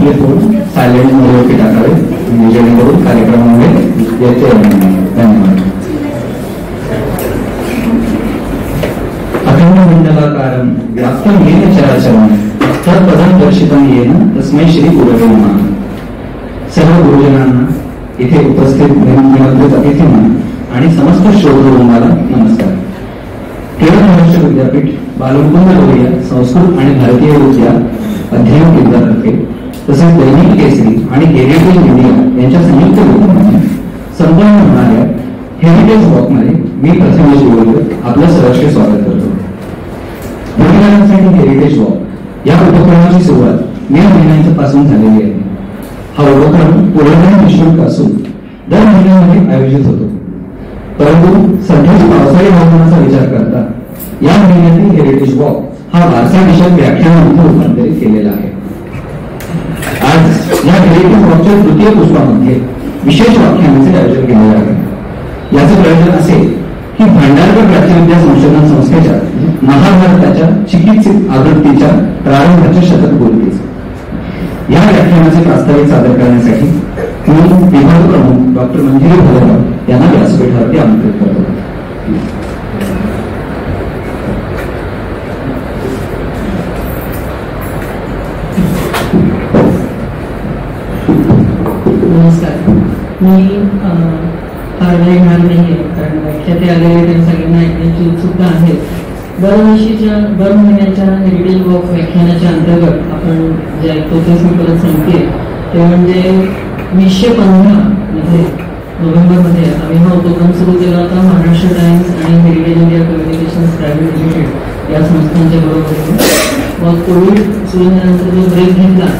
आपले phone silent मोडवरती टाकावे जेणेकरून कार्यक्रमामुळे येते. धन्यवाद. अखंड मंडलाकारं व्याप्तं येन चराचरं तत्पदं दर्शितं येन तस्मै श्री गुरवे नमः. सर्व गुरुजनांना, इथे उपस्थित निमंत्रित अतिथींना आणि समस्त श्रोतृवृंदाला नमस्कार. केरळ महाराष्ट्र विद्यापीठ बालमुकुंद लोहिया संस्कृत आणि भारतीय विद्या अध्ययन केंद्रातर्फे तसेच दैनिक केसरी आणि हेरिटेज इंडिया यांच्या संयुक्त विद्यमाने संपन्न होणाऱ्या हेरिटेज वॉकमध्ये मी प्रथमेश गोविंद आपलं सहर्ष स्वागत करतो. वडिलांसाठी हेरिटेज वॉक या उपक्रमाची सुरुवात मे महिन्यापासून झालेली आहे. हा उपक्रम पूर्णपणे निःशुल्क असून दर महिन्यामध्ये आयोजित होतो. परंतु सध्याच्या पावसाळी हवामानाचा विचार करता या महिन्यातील हेरिटेज वॉक हा वारसा विषयक व्याख्यानामध्ये रूपांतरित केलेला आहे. आज या हेरिटेज वॉकच्या तृतीय पुष्पामध्ये विशेष व्याख्यानाचे आयोजन केले आहे. याचे प्रयोजन असे की भांडारकर प्राच्यविद्या संशोधन संस्थेच्या महाभारताच्या चिकित्सित आवृत्तीच्या प्रारंभाचे शतक बोलतेच या व्याख्यानाचे प्रास्ताविक सादर करण्यासाठी मी विभाग प्रमुख डॉक्टर मंजिरी भलेराव यांना व्यासपीठावरती आमंत्रित करतो. नमस्कार. मी फार वेळ घेणार नाहीये कारण व्याख्याते आलेले त्यांनी सगळ्यांना ऐकण्याची उत्सुकता आहे. दर महिन्याच्या हेरिटेज वॉक व्याख्यानाच्या अंतर्गत आपण जे ऐकतो तेच मी परत सांगते. ते म्हणजे 2015 मध्ये नोव्हेंबरमध्ये आम्ही हा उपक्रम सुरू केला होता. महाराष्ट्र टाइम्स आणि heritage India communications private limited या संस्थांच्या बरोबरीने. मग कोविड सुरू झाल्यानंतर जो ब्रेक घेतला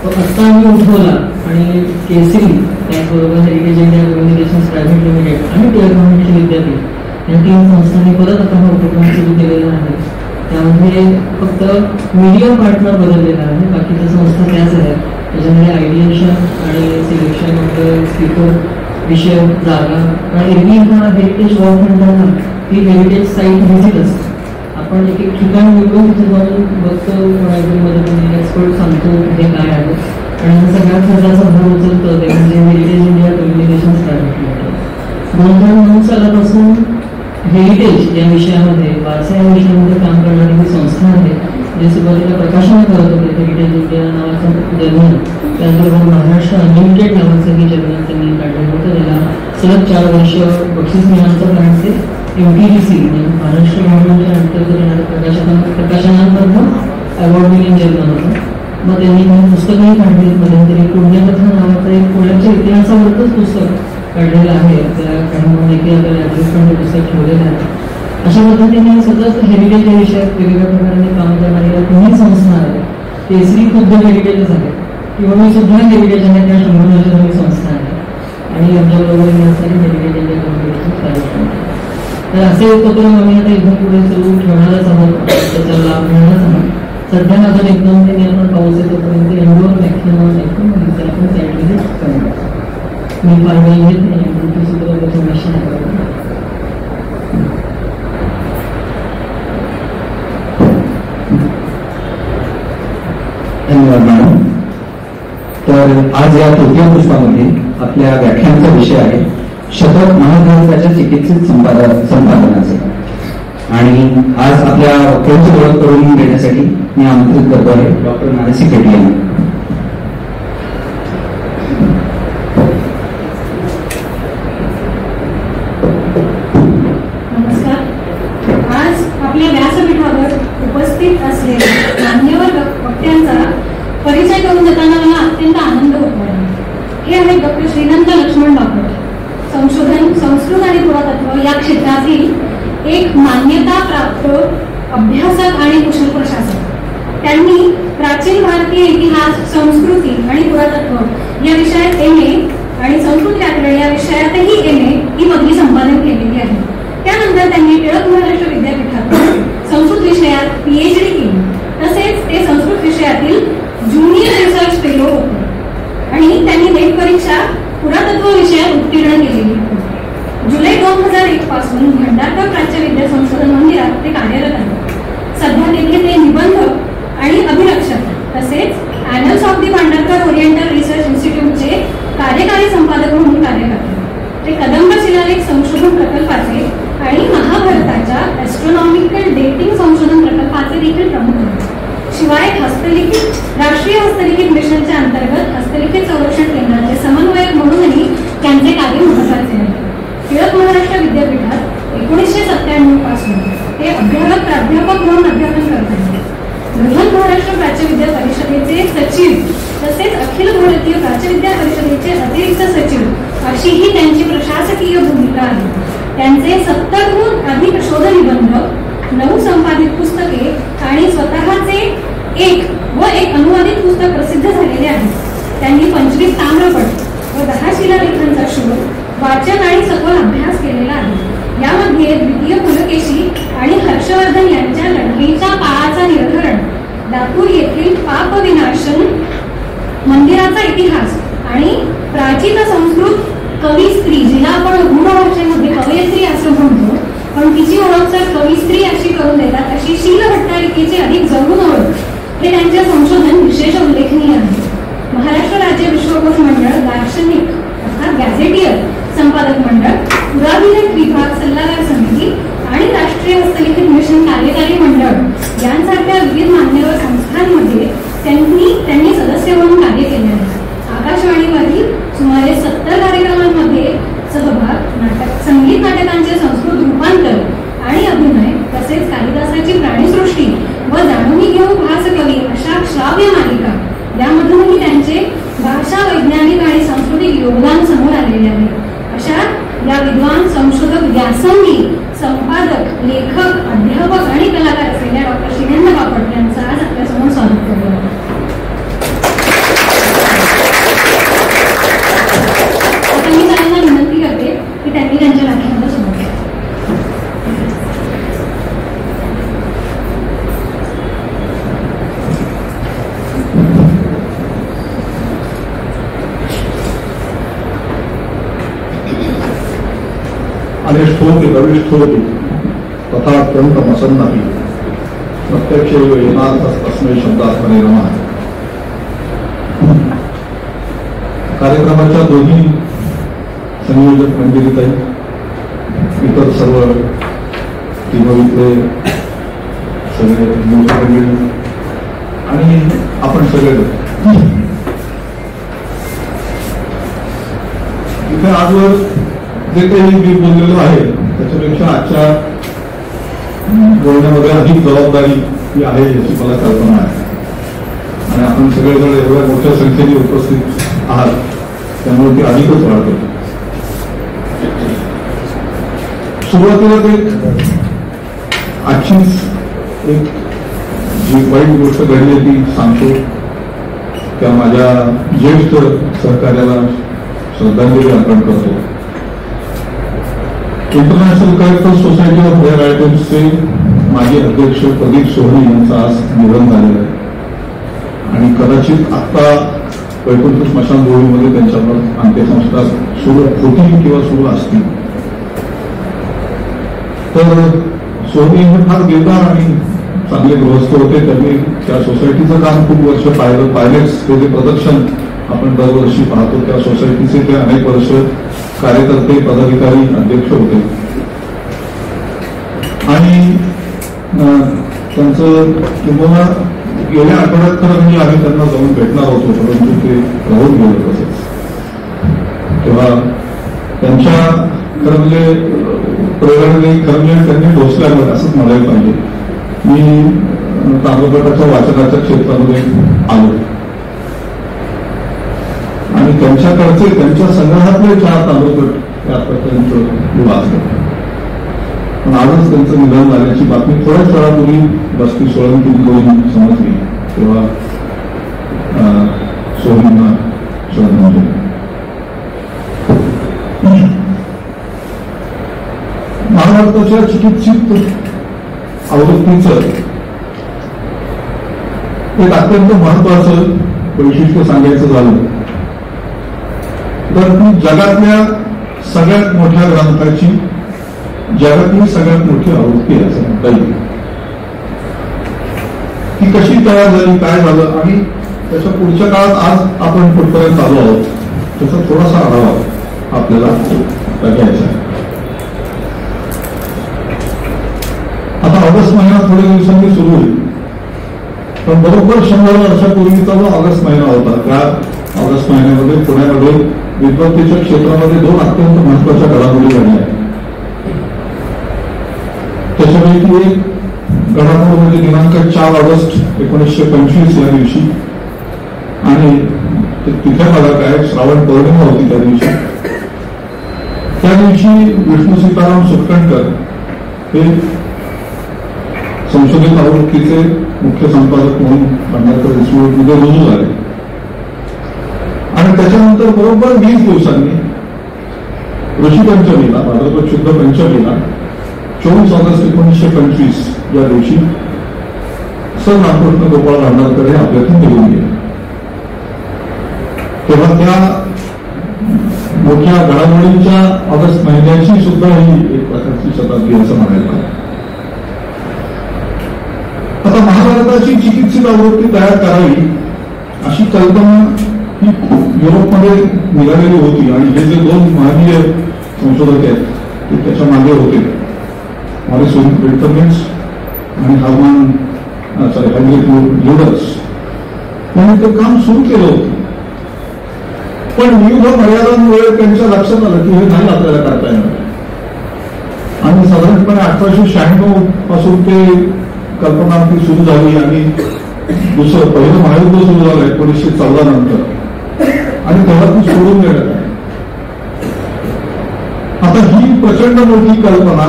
तो आत्ता आम्ही उठवला आणि केसरी त्याचबरोबर heritage India communications private limited आणि टिळक महाराष्ट्र विद्यापीठ या 3 संस्थांनी परत आता हा उपक्रम सुरू केलेला आहे. त्यामध्ये फक्त मीडिया पार्टनर बदललेला आहे, बाकीच्या संस्था त्याच आहेत. त्याच्यामध्ये आयडिएशन आणि सिलेक्शन ऑफ स्पीकर विषय जागा. आणि एरवी हा हेरिटेज वॉक म्हणताना ही हेरिटेज साईट व्हिजिट असते. आपण एक एक ठिकाण निवडून तिथे जाऊन बघतो, मदतीने एक्सपर्ट सांगतो हे काय आहे. आणि हा सगळ्यात खर्चाचा भाग उचलतं ते म्हणजे heritage India communications private limited. 2009 सालापासून हेरिटेज या विषयामध्ये वारसा या विषयामध्ये काम करणारी ही संस्था आहे. जे सुरुवातीला प्रकाशनं करत होते हेरिटेज इंडिया नावाचं जर्नल, त्याचबरोबर महाराष्ट्र अनलिमिटेड नावाचंही जर्नल त्यांनी काढलेलं होतं. त्याला सलग 4 वर्ष बक्षीस मिळालं कारण ते MTGC म्हणजे महाराष्ट्र गव्हर्नमेंटच्या अंतर्गत येणाऱ्या प्रकाशनांमधून अवॉर्ड विनिंग जर्नल होतं. मग त्यांनी पुस्तकही काढली. मध्यंतरी पुण्यकथा नावाचं एक पुण्याच्या इतिहासावरच पुस्तक काढलेलं आहे. त्या काही आपल्याला पुस्तक ठेवलेलं आहे. अशा पद्धतीने सतत हेरिटेज या विषयात वेगवेगळ्या प्रकारे काम करणाऱ्या 3 संस्था आहेत. केसरी खुद्द हेरिटेजच आहे किंवा मी सुद्धा हेरिटेज आहे, त्या 100 वर्षांची संस्था आहे. आणि आमच्याबरोबर heritage India communications private limited. तर असे उपक्रम आम्ही आता इथून पुढे सुरू ठेवणारच आहोत, त्याचा लाभ घेणारच आहोत. सध्या अजून एकदम त्यांनी आपण पाऊस येतोपर्यंत इंडोर व्याख्यान ऐकून नंतर आपण साईट व्हिजिट करणार. मी फार वेळ घेत नाही, तुमची सुद्धा इन्फॉर्मेशन धन्यवाद मॅडम. तर आज या तृतीय पुष्पामध्ये आपल्या व्याख्यानाचा विषय आहे शतक महाभारताच्या चिकित्सित संपादनाचे. आणि आज आपल्या वक्त्यांची ओळख करून देण्यासाठी मी आमंत्रित करतो आहे डॉक्टर मानसी पेटी यांना. नमस्कार. आज आपल्या व्यासपीठावर उपस्थित असलेल्या मान्यवर वक्त्यांचा परिचय करून देताना मला अत्यंत आनंद होतो आहे. हे आहेत डॉक्टर श्रीनंद लक्ष्मण बापट. संशोधन, संस्कृत आणि पुरातत्व या क्षेत्रातील एक मान्यता प्राप्त अभ्यासक आणि कुशल प्रशासक. त्यांनी प्राचीन भारतीय इतिहास, संस्कृती आणि पुरातत्व या विषयात MA आणि संस्कृत व्याकरण या विषयातही MA ही पदवी संपादन केलेली आहे. त्यानंतर त्यांनी टिळक महाराष्ट्र विद्यापीठातून संस्कृत विषयात PhD केली. तसेच ते संस्कृत विषयातील ज्युनियर रिसर्च फेलो होते आणि त्यांनी नेट परीक्षा पुरातत्व विषयात उत्तीर्ण केलेली होती. जुलै 2001 पासून भांडारकर प्राच्यविद्या संशोधन मंदिरात ते कार्यरत आहेत. सध्या तेथे ते निबंध आणि अभिरक्षक तसेच ॲनल्स ऑफ दी भांडारकर राष्ट्रीय हस्तलिखित मिशनच्या अंतर्गत हस्तलिखित संरक्षण केंद्राचे समन्वयक म्हणूनही त्यांचे कार्य महत्वाचे आहे. टिळक महाराष्ट्र विद्यापीठात 1997 पासून ते अभ्यागत प्राध्यापक म्हणून अध्यापन करत आहेत. बृहन महाराष्ट्र प्राच्यविद्या परिषदेचे सचिव तसेच अखिल भारतीय प्राच्यविद्या परिषदेचे अतिरिक्त सचिव अशी ही त्यांची प्रशासकीय भूमिका आहे. त्यांचे 70हून अधिक शोधनिबंध, 9 संपादित पुस्तके आणि स्वतःचे एक अनुवादित पुस्तक प्रसिद्ध झालेले आहे. त्यांनी 25 ताम्रपट व 10 शिलालेखांचा शोध, वाचन आणि सखोल अभ्यास केलेला आहे. यामध्ये द्वितीय पुलकेशी आणि हर्षवर्धन यांच्या लढाईच्या काळाचा निर्धारण, लातूर येथील पाप विनाशन मंदिराचा इतिहास आणि प्राचीन संस्कृत कवी स्त्री, जिला आपण गूढ भाषेमध्ये कवयित्री असं म्हणतो, पण तिची ओळख तर कवी स्त्री अशी करून देतात, अशी शील भट्टारिकेची अधिक जवळून ओळख, हे त्यांचे संशोधन विशेष उल्लेखनीय आहे. महाराष्ट्र राज्य विश्वकोश मंडळ, दार्शनिक अर्थात गॅझेटियर संपादक मंडळ, पुराभिलेख विभाग सल्लागार समिती आणि राष्ट्रीय हस्तलिखित मिशन कार्यकारी मंडळ यांसारख्या विविध मान्यवर संस्थांमध्ये त्यांनी सदस्य म्हणून कार्य केले आहे. आकाशवाणीवरील सुमारे 70 कार्यक्रमांमध्ये सहभाग, संगीत नाटकांचे संस्कृत रूपांतर आणि अभिनय, तसेच कालिदासाची प्राणीसृष्टी व जाणून घेऊ भासकवी अशा श्राव्य मालिका यामधूनही त्यांचे भाषा, वैज्ञानिक आणि सांस्कृतिक योगदान समोर आलेले आहे. अशा या विद्वान, संशोधक, व्यासंगी, संपादक, लेखक, अध्यापक आणि कलाकार असलेल्या डॉक्टर श्रीनंद बापट यांचं आज आपल्यासमोर स्वागत करतो. आता मी त्यांना विनंती करते की त्यांनी त्यांच्या व्याख्यानाला सुरुवात करा. अनिष्ठोपि भविष्ठोपि तथा अत्यंतमसन्नपि प्रत्यक्ष येनार्थस्तस्मै शब्दात्मने नमः. कार्यक्रमाच्या दोन्ही संयोजक मंजिरीताई, इतर सर्व टीमवितले सगळे मंडळी आणि आपण सगळे इथे आजवर जे काही मी बोललेलो आहे त्याच्यापेक्षा आजच्या बोलण्यामध्ये अधिक जबाबदारी ही आहे याची मला कल्पना आहे. आणि आपण सगळेजण एवढ्या मोठ्या संख्येने उपस्थित आहात त्यामुळे ती अधिकच वाढते. सुरुवातीला ते आजचीच एक जी वाईट गोष्ट घडली ती सांगतो. त्या माझ्या ज्येष्ठ सहकार्याला श्रद्धांजली अर्पण करतो. International collector society of hair आयटम्सचे माजी अध्यक्ष प्रदीप सोहनी यांचं आज निधन झालेलं आहे. आणि कदाचित आत्ता वैकुंठ स्मशानभूमीमध्ये त्यांच्यावर अंत्यसंस्कार सुरू होतील किंवा सुरू असतील. तर सोहनी हे फार देवदार आणि चांगले गृहस्थ होते. त्यांनी त्या सोसायटीचं काम खूप वर्ष पाहिलं. पायलेट्स हे जे प्रदर्शन आपण दरवर्षी पाहतो त्या सोसायटीचे ते अनेक वर्ष कार्यकर्ते, पदाधिकारी, अध्यक्ष होते. आणि त्यांचं किंवा गेल्या आठवड्यात खरं म्हणजे आम्ही त्यांना जाऊन भेटणार होतो, परंतु ते राहून गेलं तसंच. तेव्हा त्यांच्या खरं म्हणजे प्रेरणाने खरं म्हणजे त्यांनी ढोसल्यावर असंच म्हणायला पाहिजे. मी ताम्रपटाच्या वाचनाच्या क्षेत्रामध्ये आलो आणि त्यांच्याकडचे त्यांच्या संग्रहातले 4 ताम्रपट ते आतापर्यंत मी वाचले. पण आजच त्यांचं निधन झाल्याची बातमी थोड्याच वेळापूर्वी बस्ती सोळंकीकडून समजली. तेव्हा सोहनींना श्रद्धांजली. महाभारताच्या चिकित्सित आवृत्तीचं एक अत्यंत महत्वाचं वैशिष्ट्य सांगायचं झालं तर ती जगातल्या सगळ्यात मोठ्या ग्रंथाची जगातली सगळ्यात मोठी आवृत्ती असं म्हणता येईल. ती कशी तयार झाली, काय झालं आणि त्याच्या पुढच्या काळात आज आपण कुठपर्यंत आलो आहोत त्याचा थोडासा आढावा आपल्याला घ्यायचा आहे. आता ऑगस्ट महिना थोड्या दिवसांनी सुरू होईल, पण बरोबर 100 वर्षापूर्वीचा जो ऑगस्ट महिना होता, त्या ऑगस्ट महिन्यामध्ये पुण्यामध्ये विद्वत्तेच्या क्षेत्रामध्ये 2 अत्यंत महत्वाच्या घडामोडी घडल्या आहेत. त्याच्यापैकी एक घडामोड म्हणजे दिनांक 4 ऑगस्ट 1925 या दिवशी, आणि तिथे मला काय श्रावण पौर्णिमा होती त्या दिवशी विष्णू सीताराम सुटकणकर हे संशोधित आवृत्तीचे मुख्य संपादक म्हणून भांडारकर इन्स्टिट्यूटमध्ये रुजू झाले. आणि त्याच्यानंतर बरोबर 20 दिवसांनी ऋषीपंचमीला, भाद्रपद शुद्ध पंचमीला 24 ऑगस्ट 1925 या दिवशी सर रामकृष्ण गोपाळ भांडारकर हे आपल्यातून निघून गेले. तेव्हा त्या मोठ्या घडामोडींच्या ऑगस्ट महिन्याची सुद्धा ही एक प्रकारची शताब्दी असं म्हणायला. आता महाभारताची चिकित्सित आवृत्ती तयार करावी अशी कल्पना ही युरोपमध्ये निघालेली होती, आणि हे जे 2 महानीय संशोधक आहेत ते त्याच्या मागे होते, मॉरिस विल्टरमिन्स आणि हेनरिक ल्युडर्स. त्यांनी ते काम सुरू केलं होतं, पण विविध मर्यादांमुळे त्यांच्या लक्षात आलं की हे नाही आपल्याला करता येणार. आणि साधारणपणे 1896 पासून ते कल्पना ती सुरू झाली, आणि पहिलं महायुद्ध सुरू झालं 1914 नंतर, आणि तेव्हा ती सोडून देण्यात आली. आता ही प्रचंड मोठी कल्पना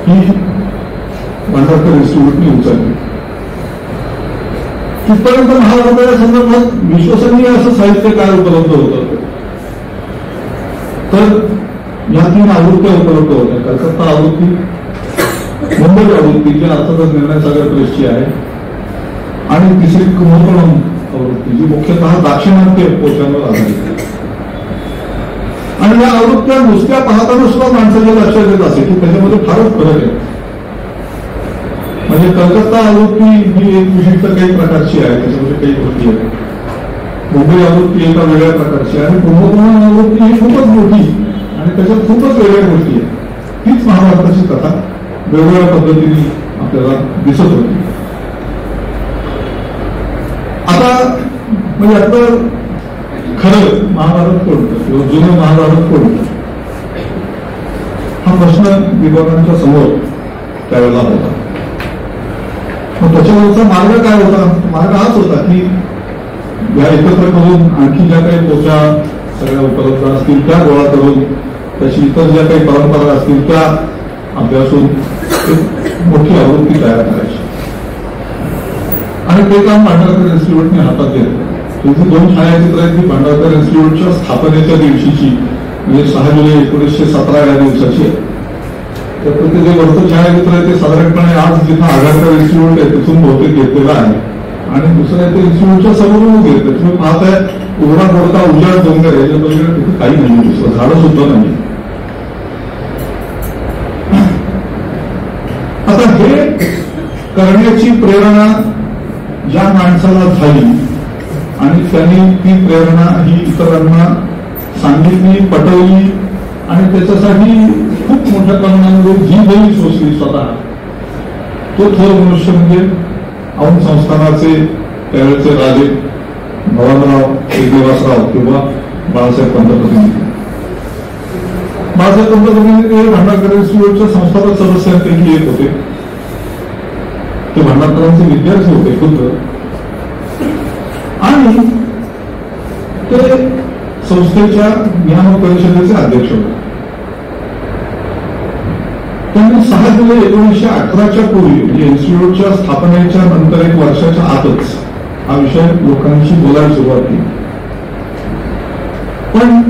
ही भांडारकर इन्स्टिट्यूटने उचलली. तिथपर्यंत महाभारताच्या संदर्भात विश्वसनीय असं साहित्य काय उपलब्ध होतं, तर या 3 आवृत्त्या उपलब्ध होत्या. कलकत्ता आवृत्ती, मुंबई आवृत्ती जी अर्थातच निर्णय सागर प्रेसची आहे, आणि तिसरी कुंभकोणम आवृत्ती जी मुख्यतः दाक्षिणात्य पोषांवर आधारित आहे. आणि या आवृत्त्या नुसत्या पाहताना सुद्धा माणसाच्या लक्षात येत असे की त्याच्यामध्ये फारच फरक आहे. म्हणजे कलकत्ता आवृत्ती ही एक विशिष्ट काही प्रकारची आहे, त्याच्यामध्ये काही गोष्टी आहेत. मुंबई आवृत्ती एका वेगळ्या प्रकारची, आणि कुंभकोणम आवृत्ती ही खूपच मोठी आणि त्याच्यात खूपच वेगळ्या गोष्टी आहेत. हीच महाभारताची कथा वेगवेगळ्या पद्धतीने आपल्याला दिसत होती. आता म्हणजे आपलं खरं महाभारत कोणतं किंवा जुनं महाभारत कोणतं हा प्रश्न विद्वानांच्या समोर त्यावेळेला होता. मग त्याच्यावरचा मार्ग काय होता? मार्ग हाच होता की या एकत्र करून आणखी ज्या काही पोचा सगळ्या उपलब्ध असतील त्या गोळा करून त्याची इतर ज्या काही परंपरा असतील त्या अभ्यासून एक मोठी आवृत्ती तयार करायची. आणि ते काम भांडारकर इन्स्टिट्यूटने हातात घेतलं. त्याची 2 छायाचित्र आहेत ती भांडारकर इन्स्टिट्यूटच्या स्थापनेच्या दिवशीची, म्हणजे 6 जुलै 1917 या दिवसाची. तर ते जे वरचं छायाचित्र आहे ते साधारणपणे आज जिथं आघाडकर इन्स्टिट्यूट आहे तिथून बहुतेक घेतलेलं आहे, आणि दुसरं आहे ते इन्स्टिट्यूटच्या समोरूनच घेतलं. तुम्ही पाहताय उघडा पडता उजाड डोंगर आहे, त्याच्यामध्ये तिथे काही नाही दुसरं झाडं सुद्धा नाही. आता हे करण्याची प्रेरणा ज्या माणसाला झाली आणि त्यांनी ती प्रेरणा ही इतरांना सांगितली, पटवली, आणि त्याच्यासाठी खूप मोठ्या प्रमाणामध्ये जी देवी सोसली स्वतः, तो थोर मनुष्य म्हणजे औंध संस्थानाचे त्यावेळेचे राजे भवानराव श्रीनिवासराव किंवा बाळासाहेब पंतप्रतिनिधी. बाळासाहेब पंतप्रतिनिधी हे भांडारकर इन्स्टिट्यूटच्या संस्थापक सदस्यांपैकी एक होते. ते भांडारकरांचे विद्यार्थी होते खुद्द, आणि ते संस्थेच्या नियामक परिषदेचे अध्यक्ष होते. त्यांनी 6 जुलै 1918च्या पूर्वी म्हणजे इन्स्टिट्यूटच्या स्थापनेच्या नंतर 1 वर्षाच्या आतच हा विषय लोकांशी बोलायला सुरुवात केली. पण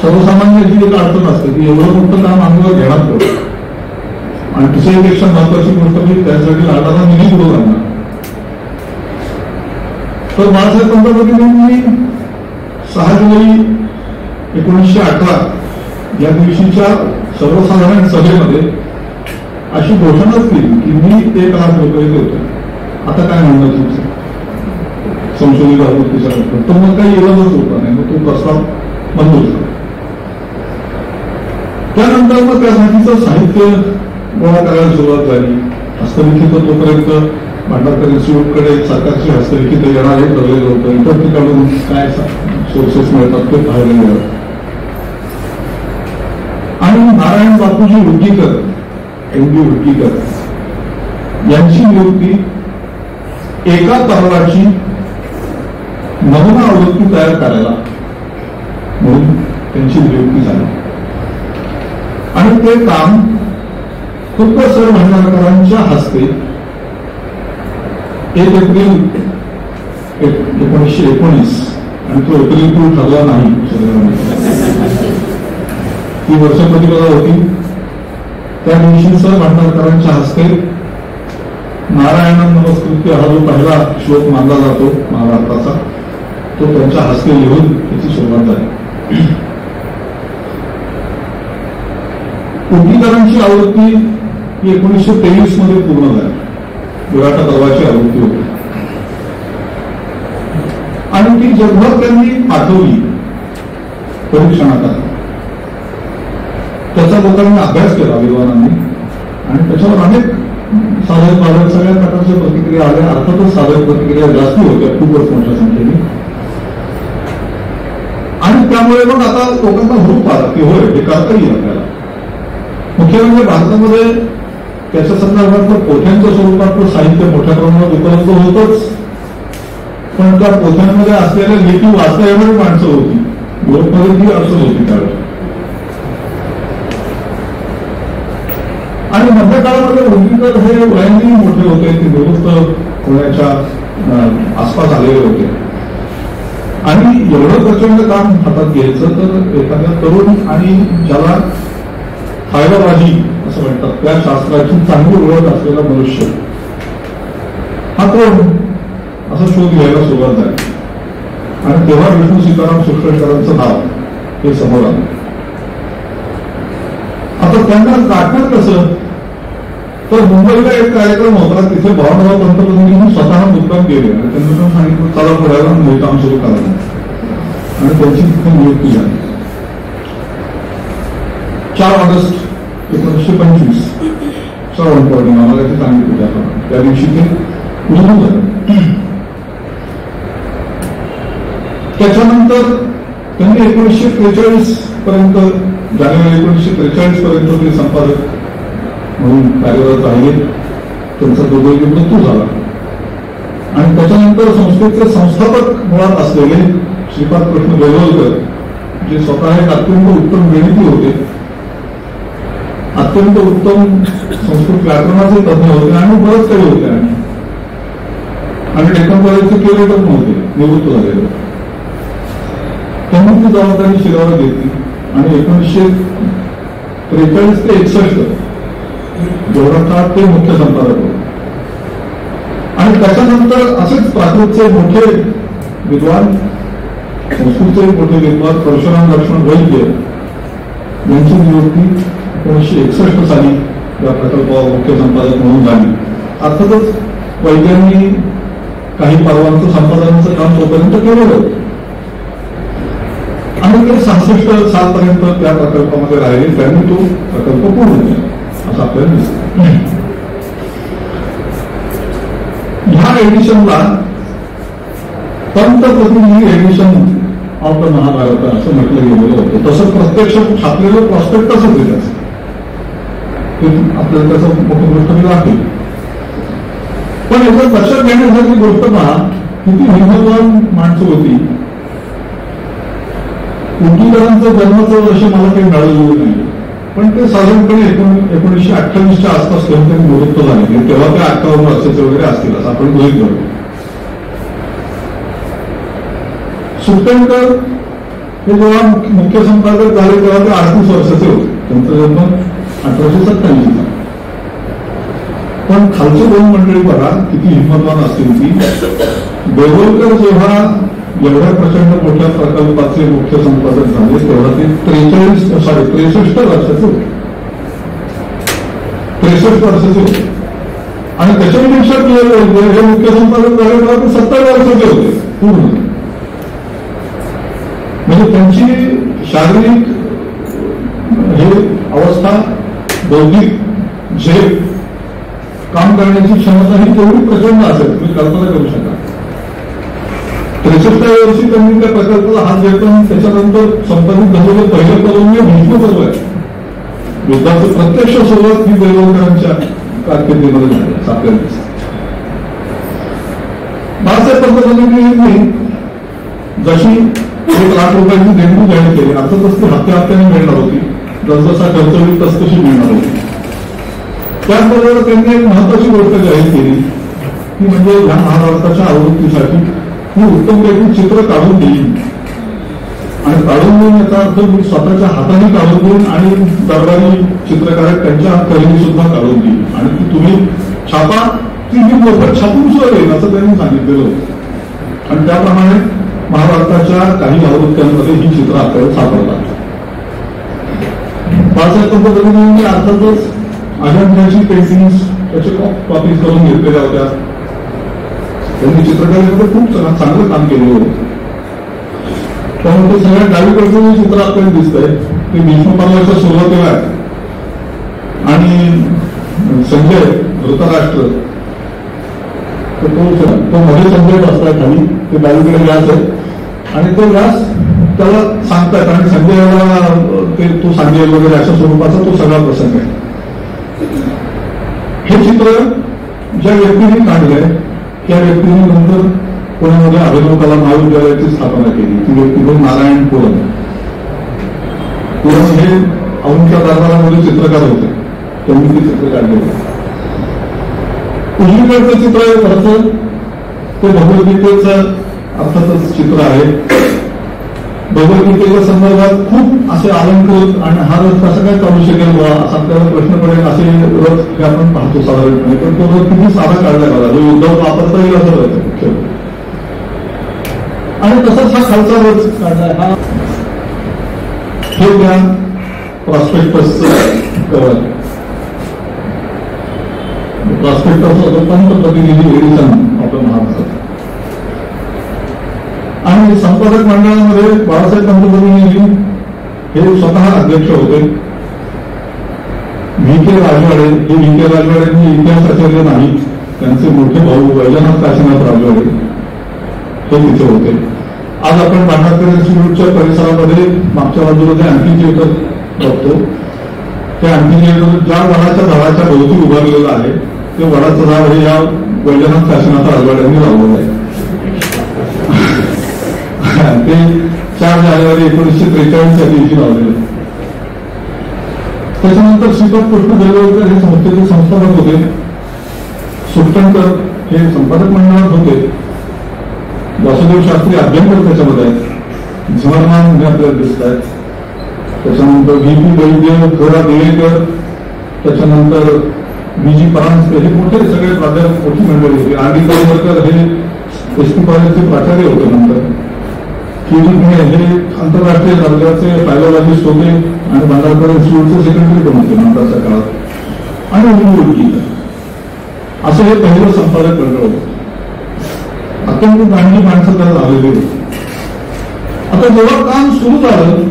सर्वसामान्याची एक अडचण असते की एवढं मोठं काम अंगावर घेणार पडतं, आणि दुसऱ्यापेक्षा महत्वाची गोष्ट म्हणजे त्यासाठी लागणारा निधी पुढे लागणार. तर बाळासाहेब पंतप्रतिनिधींनी 6 जुलै 1918 या दिवशीच्या सर्वसाधारण सभेमध्ये अशी घोषणाच केली की मी 1 लाख रुपये देतो. आता काय म्हणणं तुमचं संशोधित आवृत्तीच्या बाबतीत? तो मग काही इलाजच होता नाही, मग तो प्रस्ताव मंजूर झाला. त्यानंतर मग त्यासाठीचं साहित्य गोळा करायला सुरुवात झाली. हस्तलिखित तोपर्यंत भांडारकर इन्स्टिट्यूटकडे सरकारची हस्तलिखित येणार हे ठरलेलं होतं. इतर ठिकाणून काय सोर्सेस मिळतात ते पाहायला मिळालं. आणि नारायण बापूजी हुडकीकर, एम.बी. हुडकीकर यांची नियुक्ती एका तरुणाची नमुना आवृत्ती तयार करायला म्हणून त्यांची नियुक्ती झाली. आणि ते काम खुद्द सर भांडारकरांच्या हस्ते 1 एप्रिल 1919 आणि तो एप्रिल पूल ठरला नाही. ती वर्षपरिकल्पना होती. त्या दिवशी सर भांडारकरांच्या हस्ते नारायण नमस्कृत्य हा जो पहिला श्लोक मानला जातो महाभारताचा, तो त्यांच्या हस्ते लिहून त्याची सुरुवात झाली. हुडकीकरांची आवृत्ती ही 1923 मध्ये पूर्ण झाली. विराट पर्वाची आवृत्ती होती आणि ती जगभर त्यांनी पाठवली परीक्षणाकरता. त्याचा लोकांनी अभ्यास केला विद्वानांनी आणि त्याच्यावर अनेक साधक बाधक सगळ्या प्रकारच्या प्रतिक्रिया आल्या. अर्थातच साधक प्रतिक्रिया जास्ती होत्या, खूपच मोठ्या संख्येने. आणि त्यामुळे मग आता लोकांना हुरूप आला की होय हे करता येईल आपल्याला. मुख्य म्हणजे भारतामध्ये त्याच्या संदर्भातलं पोथ्यांच्या स्वरूपातलं साहित्य मोठ्या प्रमाणात उपलब्ध होतच, पण त्या पोथ्यांमध्ये असलेल्या लिपी वाचता येणारी माणसं होती. युरोपमध्ये ती अडचण होती त्यावेळेस. आणि मध्य काळामध्ये हुडकीकर हे वयाने मोठे होते, ते निवृत्त होण्याच्या आसपास आलेले होते. आणि एवढं प्रचंड काम हातात घ्यायचं तर एखाद्या तरुण आणि ज्याला फायदाबाजी असं म्हणतात त्या शास्त्राची चांगली ओळख असलेला मनुष्य हा कोण असा शोध घ्यायला सुरुवात झाली. आणि तेव्हा विष्णू सीताराम सुष्कळकरांचं नाव हे समोर आलं. आता त्यांना गाठलं कसं, तर मुंबईला एक कार्यक्रम होता, तिथे भावनराव पंतप्रधानांनी स्वतः मुद्दाम गेले आणि त्यांना सांगितलं चला पुढ्याला नवीन काम सुरू करायला. आणि त्यांची तिथे नियुक्ती झाली. 4 ऑगस्ट 1925 श्रावण पौर्णिमा मला ते सांगितलं त्याप्रमाणे त्या दिवशी ते निवडून झालं. त्याच्यानंतर त्यांनी 1943 पर्यंत, जानेवारी 1943 पर्यंत ते संपादक म्हणून कार्यरत राहिले. त्यांचा दुर्दैवी मृत्यू झाला. आणि त्याच्यानंतर संस्कृतचे संस्थापक मुळात असलेले श्रीपाद कृष्ण बेलवलकर, जे स्वतः एक अत्यंत उत्तम गणिती होते, अत्यंत उत्तम संस्कृत व्याकरणाचे तज्ञ होते आणि बरंच काही होते. आणि डेक्कन कॉलेजचे क्युरेटर नव्हते, निवृत्त झालेले. त्यांनी ती जबाबदारी शिरावर घेतली आणि 1943 ते 61 जेवढा काळ ते मुख्य संपादक होते. आणि त्याच्यानंतर असेच प्राकृतचे मोठे विद्वान, संस्कृतचे मोठे विद्वान परशुराम लक्ष्मण वैद्य यांची नियुक्ती 1961 साली या प्रकल्पावर मुख्य संपादक म्हणून झाली. अर्थातच वैद्यांनी काही पर्वांचं संपादनाचं काम तोपर्यंत केलेलं होतं आणि ते 66 सालपर्यंत त्या प्रकल्पामध्ये राहिले. त्यांनी तो प्रकल्प पूर्ण केला असं आपल्याला दिसतं. ह्या एडिशनला पंतप्रतिनिधी एडिशन ऑफ द महाभारत असं म्हटलं गेलेलं होतं. तसं प्रत्यक्ष छापलेलं प्रॉस्पेक्टच होते त्याचं. आपल्याला त्याचं मोठं गोष्ट मी दाखवेल. पण याचं लक्षात घेण्यासारखी गोष्ट पहा, किती हिंमतवान माणसं होती. हुडकीकरांचं जन्माचं वर्ष मला काही मिळालेलं नाही, पण ते साधारणपणे 1928च्या आसपास तेव्हा ते निवृत्त झाले. तेव्हा ते 58 वर्षाचे वगैरे असतील असं आपण गृहीत धरतो. सुटणकर हे जेव्हा मुख्य संपादक झाले तेव्हा ते 38 वर्षाचे होते. त्यांचा जन्म 1827 पण खालची 2 मंडळी बघा किती हिंमतवान असतील ती. बेलवलकर जेव्हा एवढ्या प्रचंड मोठ्या प्रकल्पाचे मुख्य संपादक झाले तेव्हा ते 63 वर्षाचे होते. 63 वर्षाचे होते. आणि त्याच्यापेक्षा हे मुख्य संपादक झाले तेव्हा ते 70 वर्षाचे होते पूर्ण. म्हणजे त्यांची शारीरिक हे अवस्था, बौद्धिक झेप काम करण्याची क्षमता ही तेवढी प्रचंड असेल, तुम्ही कल्पना करू शका. 63व्या वर्षी त्यांनी त्या प्रकल्पाला हात घेतला. त्याच्यानंतर संपादित झालेलं पहिलं पर्व भीष्म पर्व आहे. युद्धाची प्रत्यक्ष सुरुवात ही बेलवलकरांच्या कारकिर्दीमध्ये झाली असं आपल्याला दिसतं. बाळासाहेब पंतप्रधानांनी जशी 1 लाख रुपयाची देणगी जाहीर केली, अर्थातच ती हप्त्याने मिळणार होती. जसजसा खर्च होईल तसतशी मिळणार होती. त्याचबरोबर त्यांनी एक महत्वाची गोष्ट जाहीर केली, की म्हणजे या महाभारताच्या आवृत्तीसाठी मी उत्तमपैकी चित्र काढून देईन. आणि काढून देऊन याचा अर्थ मी स्वतःच्या हाताने काढून देईन आणि दरबारी चित्रकार त्यांच्या कलेने सुद्धा काढून देईन. आणि ती तुम्ही छापा, ती मी मोफत छापून सुद्धा देईन असं त्यांनी सांगितलेलं होतं. आणि त्याप्रमाणे महाभारताच्या काही आवृत्त्यांमध्ये ही चित्र आपल्याला सापडतात. बाळासाहेब पंतप्रधानांनी अर्थातच अजंठाची पेंटिंग्स त्याचे कॉपीज करून घेतलेल्या होत्या. त्यांनी चित्रकलेमध्ये खूप चांगलं काम केलं होतं. त्यामुळे ते सगळ्यात डावीकडचं जे चित्र आपल्याला दिसतंय ते भीष्म पर्वाच्या सुरुवातीला आहे. आणि संजय धृतराष्ट्र तो मध्ये संजय बसताय खाली, ते डावीकडे व्यास आहे. आणि तो व्यास त्याला सांगतायत आणि संजयला ते तू सांगेल वगैरे अशा स्वरूपाचा तो सगळा प्रसंग आहे. हे चित्र ज्या व्यक्तीने काढलंय त्या व्यक्तीने नंतर पुण्यामध्ये अभिनव कला महाविद्यालयाची स्थापना केली. ती व्यक्ती म्हणजे नारायण पुरम. पुरम हे औंधच्या दरबारामध्ये चित्रकार होते. त्यांनी ती चित्र काढली होती. उजवीकडचं चित्र खरंच ते भगवद्गीतेचं अर्थातच चित्र आहे. भगवद्गीतेच्या संदर्भात खूप असे अलंकृत आणि हा रथ कसं काय चालू शकेल बा असा आपल्याला प्रश्न पडेल असे रथ हे आपण पाहतो साधारणपणे. पण तो रथ किती साधा काढला गेला, जो युद्धात वापरता येईल असं रथ मुख्य. आणि तसंच हा खालचा रथ काढलाय. हा हे त्या प्रॉस्पेक्टसचं कवर. प्रॉस्पेक्टस होतं पंतप्रतिनिधी एडिसन आपल्या महाराष्ट्रात. आणि संपादक मंडळामध्ये बाळासाहेब पंतप्रतिनिधी हे स्वतः अध्यक्ष होते. V.K. राजवाडे हे V.K. राजवाडेंनी इतिहास आचार्य नाही, त्यांचे मोठे भाऊ वैजनाथ काशीनाथ राजवाडे हे तिथे होते. आज आपण भांडारकर इन्स्टिट्यूटच्या परिसरामध्ये मागच्या बाजूला जे आणखी थिएटर बघतो, त्या आणखी थिएटर ज्या वडाच्या झाडाच्या भोवती उभारलेलं आहे ते वडाचं झाड हे या वैजनाथ काशीनाथ राजवाड्यांनी लावलेलं आहे. ते 4 जानेवारी 1943 या दिवशी लावलेलं. त्याच्यानंतर श्रीपाद कृष्ण बेलवलकर हे संस्थेचे संस्थापक होते. सुट्टणकर हे संपादक मंडळात होते. वासुदेव शास्त्री अभ्यंकर त्याच्यामध्ये आहेत. झिमरमान हे आपल्याला दिसत आहेत. त्याच्यानंतर V.P. वैद्य, ग. दिवेकर, त्याच्यानंतर V.G. परांजपे हे मोठे सगळे प्राध्यापक मोठी मंडळी होती. R.D. करवरकर हे S.P. कॉलेजचे प्राचार्य होते. नंतर हे आंतरराष्ट्रीय दर्जाचे फायलोलॉजिस्ट होते आणि भांडारकर इन्स्टिट्यूटचे सेक्रेटरी पण होते नंतरच्या काळात. आणि असं हे पहिलं संपादक मंडळ होतं. अत्यंत चांगली माणसं त्याला झालेली होती. आता जेव्हा काम सुरू झालं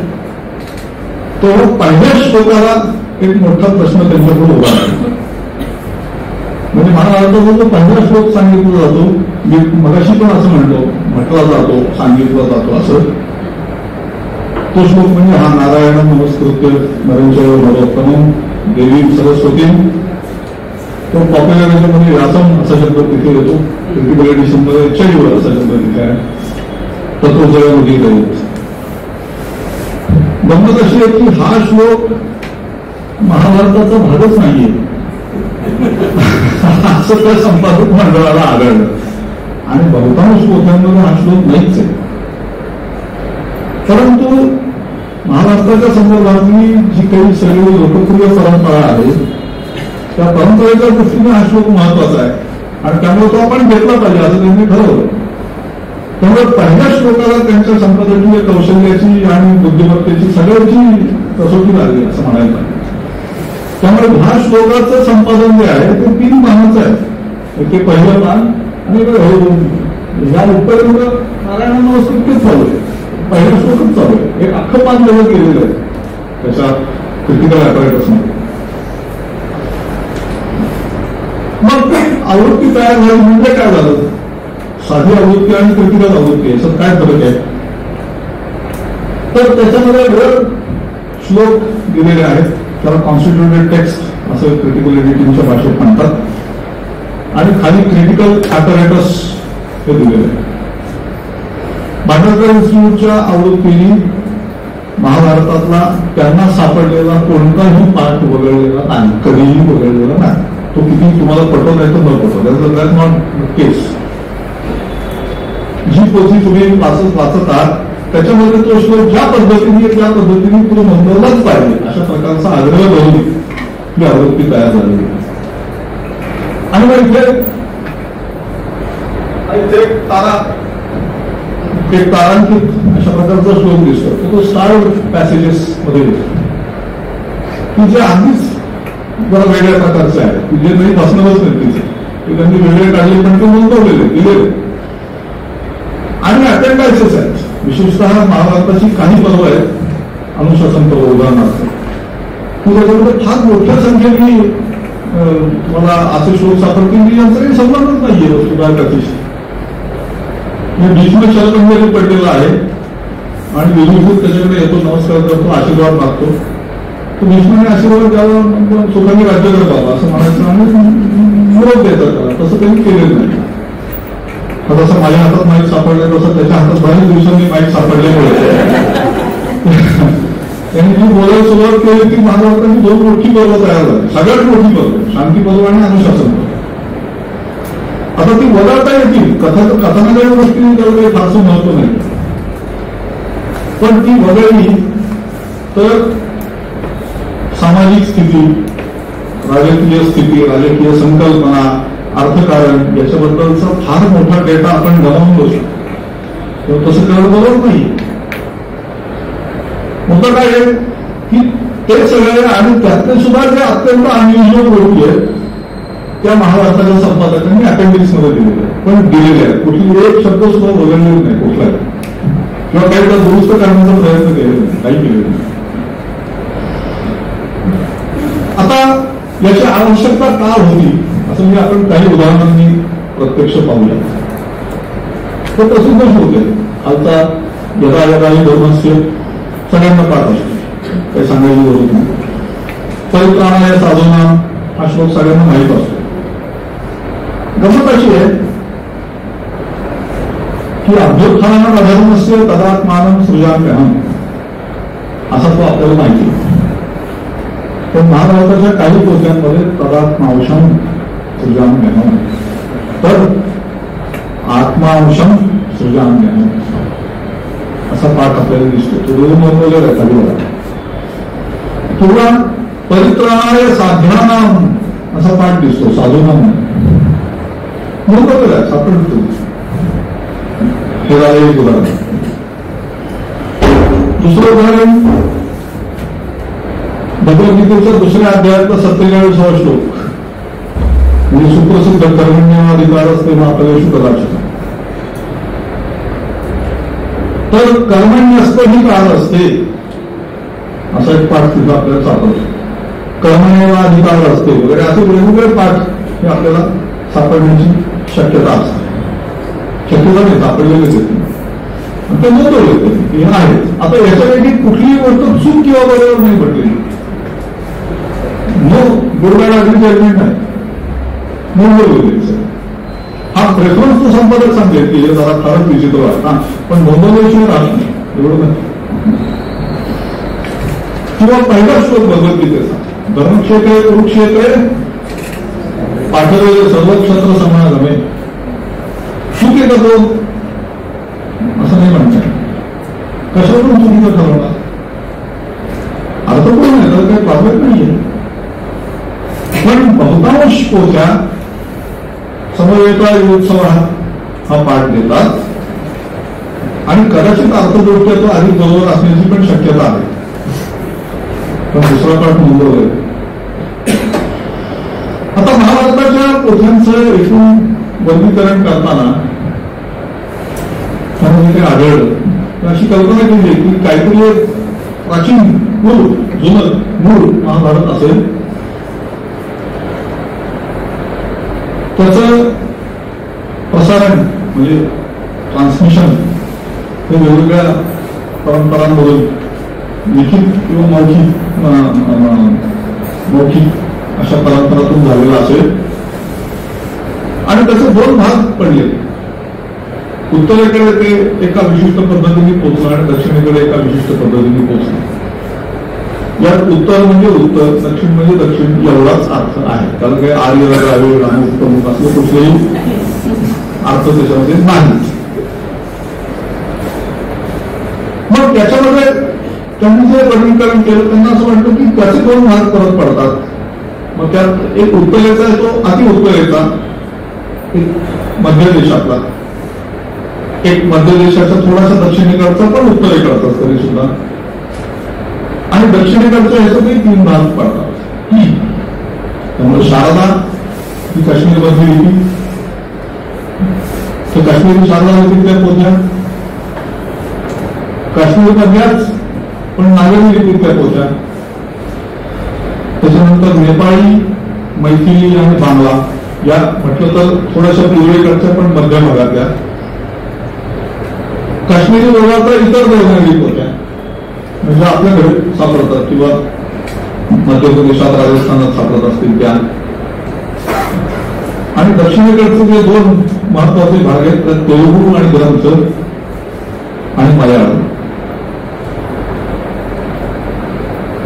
तेव्हा पहिल्या श्लोकाला एक मोठा प्रश्न त्यांच्याकडून उभा राहिला. म्हणजे महाभारताचा जो पहिला श्लोक सांगितला जातो, मी मगाशी पण असं म्हटला जातो, सांगितला जातो असं, तो श्लोक म्हणजे हा नारायण नमस्कृत्य नरं चैव नरोत्तमं देवीं सरस्वतीं. तो पॉप्युलर याच्यामध्ये व्यासम असा शब्द तिथे येतो. क्रिटिकल एडिशनमध्ये चैव असा शब्द तिथे आहे. तत्वजय उदित आहे. गंमत अशी आहे की हा श्लोक महाभारताचा भागच नाहीये असं त्या संपादक मंडळाला आढळलं. आणि बहुतांश श्लोकांमध्ये हा श्लोक नाहीच आहे. परंतु महाराष्ट्राच्या संदर्भातली जी काही सगळी लोकप्रिय परंपरा आहे त्या परंपरेच्या दृष्टीने हा श्लोक महत्वाचा आहे आणि त्यामुळे तो आपण घेतला पाहिजे असं त्यांनी ठरवलं. त्यामुळे पहिल्या श्लोकाला त्यांच्या संपादकीय कौशल्याची आणि बुद्धिमत्तेची सगळ्याची कसोटी लागली असं म्हणायला पाहिजे. त्यामुळे ह्या श्लोकाचं संपादन जे आहे ते 3 पानाचं आहे. ते पहिलं पान आणि ह्या उत्तरेंद्र नारायण नमस्कृत्यच चालू आहे. पहिलं श्लोकच चालू आहे. एक अख्खं पान डेव्हलप केलेलं आहे त्याच्या क्रिटिकल ॲपरेटसमध्ये. मग आवृत्ती तयार झाली म्हणजे काय झालं? साधी आवृत्ती आणि क्रिटिकल आवृत्ती याच्यात काय फरक आहे? तर त्याच्यामध्ये वर श्लोक दिलेले आहेत, त्याला कॉन्स्टिट्युटेड टेक्स्ट असं क्रिटिकल एडिटिंगच्या भाषेत म्हणतात, आणि खाली क्रिटिकल ॲपरेटस हे दिलेले आहे. भांडारकर इन्स्टिट्यूटच्या आवृत्तीने महाभारतातला त्यांना सापडलेला कोणताही पाठ वगळलेला नाही, कधीही वगळलेला नाही. तो किती तुम्हाला पटवत नाही तर न पटवत दॅट नॉट केस. जी पोथी तुम्ही वाचत आहात त्याच्यामध्ये तो श्लोक ज्या पद्धतीने त्या पद्धतीने तो नोंदवलाच पाहिजे अशा प्रकारचा आग्रह करून ही आवृत्ती तयार झाली. आणि मग इथे एक तारांकित अशा प्रकारचा श्लोक दिसतो, तो स्टार्ड पॅसेजेस मध्ये दिसतो की जे आधीच जरा वेगळ्या प्रकारचे आहे, की जे नाही बसणारच नाही तिथे, ते त्यांनी वेगळे काढले पण ते नोंदवलेले दिलेले. आणि अटेंडायसेस आहेत, विशेषतः महाभारताची काही पर्व आहेत, अनुशासन पर्व उदाहरणार्थ, की त्याच्यामध्ये फार मोठ्या संख्येने मला असे श्लोक सापडतील की यांचा काही संबंधच नाहीये वस्तुदायकाशी. भीष्म शरपंजरी पडलेला आहे आणि विभूत त्याच्याकडे येतो, नमस्कार करतो, आशीर्वाद मागतो. तो भीष्माने आशीर्वाद द्यावा, स्वतःने राज्य करावं असं म्हणायचं आणि विरोध द्यायचा त्याला. तसं त्यांनी केलेलं नाही. जसं माझ्या हातात माईक सापडलं तसं त्याच्या हातात बऱ्याच दिवसांनी माईक सापडल्यामुळे त्यांनी जी बोलायला सुरुवात केली ती महाभारताची दोन मोठी पर्व तयार झाली, सगळ्यात मोठी पर्व, शांती पर्व आणि अनुशासन पर्व. आता ती वगळता येतील, कथानकाच्या गोष्टी त्याला काही फारसं महत्व नाही, पण ती वगळली तर सामाजिक स्थिती, राजकीय स्थिती, राजकीय संकल्पना, अर्थकारण याच्याबद्दलचा फार मोठा डेटा आपण गमावून बसतो. तसं करणं बरोबर नाही. मुद्दा काय आहे की ते सगळे आणि त्यातले सुद्धा जे अत्यंत अनयुजल गोष्टी आहेत त्या महाभारताच्या संपादकांनी अपेंडिक्स मध्ये दिलेल्या आहेत, पण दिलेल्या आहेत. कुठली एक शब्द सुद्धा वगळलेला नाही कुठलाही, किंवा काही तर दुरुस्त करण्याचा प्रयत्न केलेला नाही, काही केलेलं नाही. आता याची आवश्यकता का होती असं मी आपण काही उदाहरणांनी प्रत्यक्ष पाहूया. तर प्रसिद्ध श्लोक आहे खालचा, यदा यदाही धर्मस्य, सगळ्यांना पाठ असतो, काही सांगायची गरज नाही. परित्राणाय साधूनाम हा श्लोक सगळ्यांना माहीत असतो. गमत अशी आहे की अभ्युत्थानानं अधर्मस्य तदात्मानं सृजाम्यहम् असा तो आपल्याला माहिती आहे. पण महाभारताच्या काही पोथ्यांमध्ये तदात्मांशम सृजाम्यहम्, तर आत्मांशम सृजाम्यहम् असा पाठ आपल्याला दिसतो. तो दोन नोंदवलेला आहे खाली. किंवा परित्राणाय साध्यानाम असा पाठ दिसतो, साधूनाम नोंदवलेला आहे, सापडतो. हे झालं एक उदाहरण. दुसरं उदाहरण भगवद्गीतेच्या दुसऱ्या अध्यायातला 47वा श्लोक, म्हणजे सुप्रसिद्ध कर्मण्येवाधिकार असते महाफलेषु कदाचित. तर कर्मण्यस्थ ही काळ असते असा एक पाठ तिथं आपल्याला सापडतो. कर्मण्येवाधिकार असते वगैरे असे वेगवेगळे पाठ हे आपल्याला सापडण्याची शक्यता असते. शक्यता नाही, सापडलेलेच येते, ते नोंदवले हे आहे. आता याच्यापैकी कुठलीही गोष्ट चूक किंवा बरोबर नाही पडलेली. नो गुडबॅड जजमेंट आहे, नोंदवलेली. हा प्रेफरन्स तो संपादक सांगेल की हे जरा फारच विचित्र आहे, पण नोंदवल्याशिवाय राहत नाही, एवढं नाही. किंवा पहिला श्लोक भगवद्गीतेचा, धर्मक्षेत्रे कुरुक्षेत्रे पाठवलेले सर्व क्षत्र समागमे, चूक आहे का तो? असं नाही म्हणतात. कशावरून चुकीचं ठरवणार? अर्थपूर्ण आहे तर काही प्रॉब्लेम नाहीये. पण बहुतांश पोथ्या समवेता उत्सव हा पाठ देतात आणि कदाचित अर्थदृष्ट्या तो अधिक बरोबर असण्याची पण शक्यता आहे. पण दुसरा पाठ नोंदवलाय. आता महाभारताच्या पोथ्यांचं एकूण वर्गीकरण करताना ते आढळलं, अशी कल्पना केली की काहीतरी प्राचीन जुनं मूळ महाभारत असेल त्याचं प्रसारण म्हणजे ट्रान्समिशन हे वेगवेगळ्या परंपरांमधून लिखित किंवा मौखिक अशा परंपरातून झालेला असेल आणि त्याचे दोन भाग पडले. उत्तरेकडे ते एका विशिष्ट पद्धतीने पोचलं आणि दक्षिणेकडे एका विशिष्ट पद्धतीने पोचलं. यात उत्तर म्हणजे उत्तर, दक्षिण म्हणजे दक्षिण एवढाच अर्थ आहे. त्याला काही आर्य द्राविड आणि उत्तम असले कुठलेही अर्थ त्याच्यामध्ये नाही. मग त्याच्यामध्ये त्यांनी जे वर्गीकरण केलं त्यांना असं वाटतं की त्याचे दोन भाग परत पडतात. मग त्यात एक उत्तरेचा आहे तो अति उत्तरेचा, एक मध्य देशातला, एक मध्य देशाचा थोडासा दक्षिणेकडचा पण उत्तरेकडचा तरी सुद्धा, आणि दक्षिणेकडच्या ह्याच्यातही 3 भाग पडतात. त्यामुळे शारदा ही काश्मीरमधली लिपी, तर काश्मीरी शारदा लिपीतल्या पोथ्या, काश्मीरमधल्याच पण नागरी लिपीतल्या पोथ्या, त्याच्यानंतर नेपाळी, मैथिली आणि बांगला या म्हटलं तर थोड्याशा पूर्वेकडच्या पण मध्य भागातल्या, काश्मीरी वर्गाचा इतर देवनागरी पोथ्या म्हणजे आपल्याकडे सापडतात किंवा मध्य प्रदेशात राजस्थानात सापडत असतील त्या, आणि दक्षिणेकडचे जे 2 महत्वाचे भाग आहेत तर तेलुगू आणि ग्रंथ आणि मल्याळम.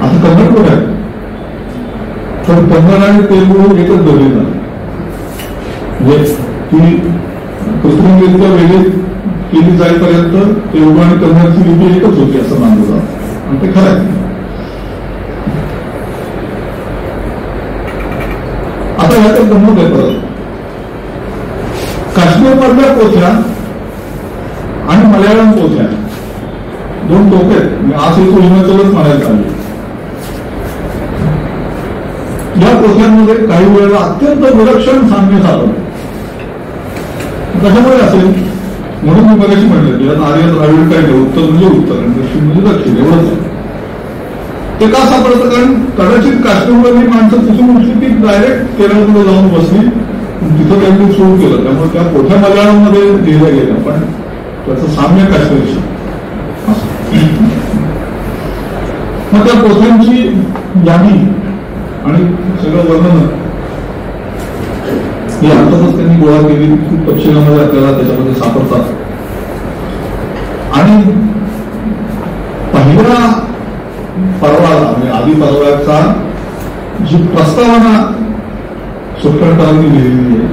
आता कन्नड कुठे आहे तर कन्नड आणि तेलुगू एकच धरले जातात. म्हणजे ती कृत्रिमरित्या वेगळी केली जाईपर्यंत तेलुगू आणि कन्नडची लिपी एकच होती असं मानलं जातं आणि ते खरं आहे. आता याचं गंमत आहे परत काश्मीरमधल्या पोथ्या आणि मल्याळम पोथ्या 2 टोक आहेत. आज हे हिमाचलच म्हणायला आले. या पोथ्यांमध्ये काही वेळेला अत्यंत विलक्षण साम्य सापडते. कशामुळे असेल म्हणून मी बघायची म्हटलं की यात आर्य द्राविड काय नाही, उत्तर म्हणजे उत्तर आणि दक्षिण म्हणजे दक्षिण एवढंच आहे. ते का सापडतं कारण कदाचित काश्मीरमधली माणसं तिथून उठली की डायरेक्ट केरळमध्ये जाऊन बसली, तिथं त्यांनी सुरू केलं, त्यामुळे त्या पोथ्या मल्याळममध्ये लिहिल्या गेल्या पण त्याचं साम्य काश्मीरशी. मग त्या पोथ्यांची यादी आणि सगळं वर्णन ही अर्थातच त्यांनी गोळा केली. खूप तपशिलामध्ये आपल्याला त्याच्यामध्ये सापडतात. आणि पहिला परवाला म्हणजे आधी परवाचा जी प्रस्तावना सुटकरकरांनी लिहिलेली आहे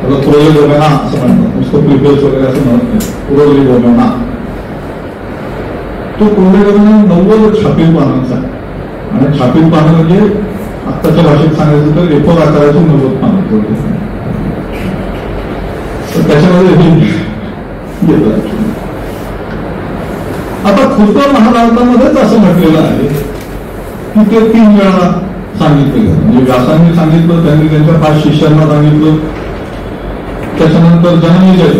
त्याला पुरवले गोमेना असं म्हणतात. नुसतं प्रिपेअर्स वगैरे असं म्हणत नाही, पुरवले गोमेना. तो पुरवले गोमेना 90 छापील पानांचा आहे आणि छापील पानं म्हणजे आत्ताच्या भाषेत सांगायचं तर A4 आकाराची 90 पानं. तर त्याच्यामध्ये येतं. आता खुद्द महाभारतामध्येच असं म्हटलेलं आहे की ते 3 वेळा सांगितलं. म्हणजे व्यासांनी सांगितलं, त्यांनी त्यांच्या 5 शिष्यांना सांगितलं, त्याच्यानंतर जनमेजय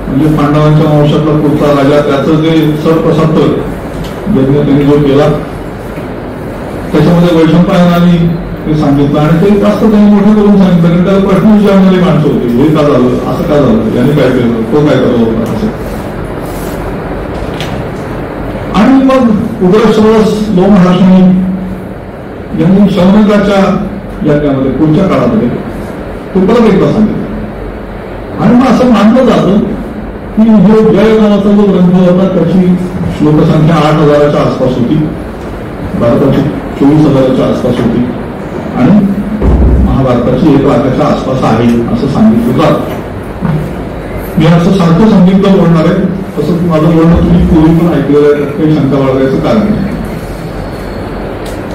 म्हणजे पांडवांच्या वंशातला पुढचा राजा त्याचं जे सर्पसप्त यज्ञ त्यांनी जो केला त्याच्यामध्ये वैशंपायनांनी ते सांगितलं आणि ते जास्त त्यांनी मोठं करून सांगितलं कारण त्याला प्रश्न विचारणारी माणसं होती. हे का झालं, असं का झालं, याने काय केलं, तो काय करत होता असं. आणि मग उग्रश्रवस लोमहर्षणी यांनी शौनकाच्या यज्ञामध्ये पुढच्या काळामध्ये ते परत एकदा सांगितलं. आणि मग असं मानलं जातं की जो जय नावाचा जो ग्रंथ होता त्याची लोकसंख्या 8,000च्या आसपास होती, भारताची 24,000च्या आसपास होती आणि महाभारताची 1,00,000च्या आसपास आहे असं सांगितलं जातं. मी असं सारखं सांगितलं बोलणार आहे तसं माझं बोलणं तुम्ही पूर्वी पण ऐकलेलं आहे, त्यात काही शंका बाळगायचं कारण नाही.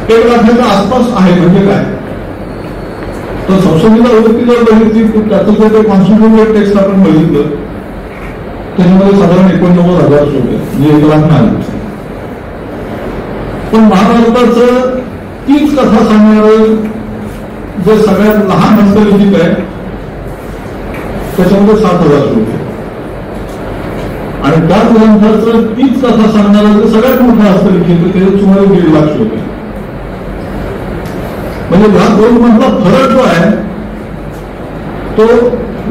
1,00,000च्या आसपास आहे म्हणजे काय तर संशोधनाची आवृत्ती जर बघितली त्याचं जर ते कॉन्स्टिट्युटिव्ह टेक्स्ट आपण बघितलं त्याच्यामध्ये साधारण 89,000 श्लोक आहेत म्हणजे 1,00,000 नाही. पण महाभारताचं तीच कथा सांगणारं जे सगळ्यात लहान हस्तलिखित आहे त्याच्यामध्ये 7,000 श्लोक आहे आणि त्याच ग्रंथाचं तीच कथा सांगणारं जे सगळ्यात मोठं हस्तलिखित आहे त्याचे सुमारे 1,50,000 श्लोक आहे. म्हणजे या 2 मधला फरक जो आहे तो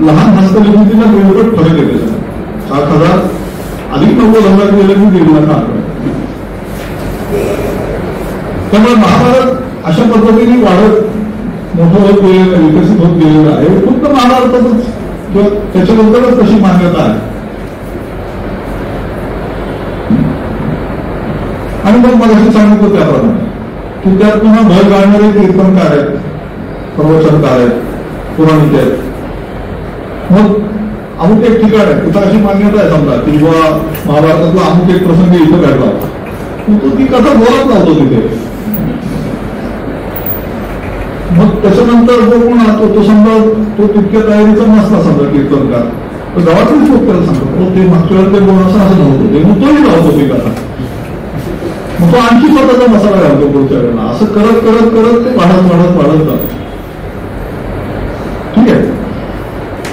लहान हस्तलिखितीला वेगवेगळं फरक येते सर. 7,000 अधिक 90,000 गेलं की 1,50,000 आकडे. त्यामुळे महाभारत अशा पद्धतीने वाढत मोठं होत गेलेलं, विकसित होत गेलेलं आहे. फक्त महाभारतातच किंवा त्याच्याबद्दलच तशी मान्यता आहे. आणि मग मला असं सांगितलं त्याप्रमाणे की त्यात पुन्हा भर घालणारे कीर्तनकार आहेत, प्रवचनकार आहेत, पुराणिक आहेत. मग अमुक एक ठिकाण आहे तिथं अशी मान्यता आहे समजा की बुवा महाभारतातला अमुक एक प्रसंग इथं घडला, तो ती कथा बोलत नव्हतो तिथे. मग त्याच्यानंतर जो कोण राहतो तो समजा तो तितक्या तयारीचा नसला समजा कीर्तनकार, तर गावातलीच लोक त्याला सांगतो ते मागच्या वेळेस ते बोल असं नव्हतं ते, मग तोही नव्हतो ती कथा. मग तो आणखी स्वतःचा मसाला घालतो पुढच्या वेळेला. असं करत करत करत ते वाढत वाढत वाढत जातो. ठीक आहे.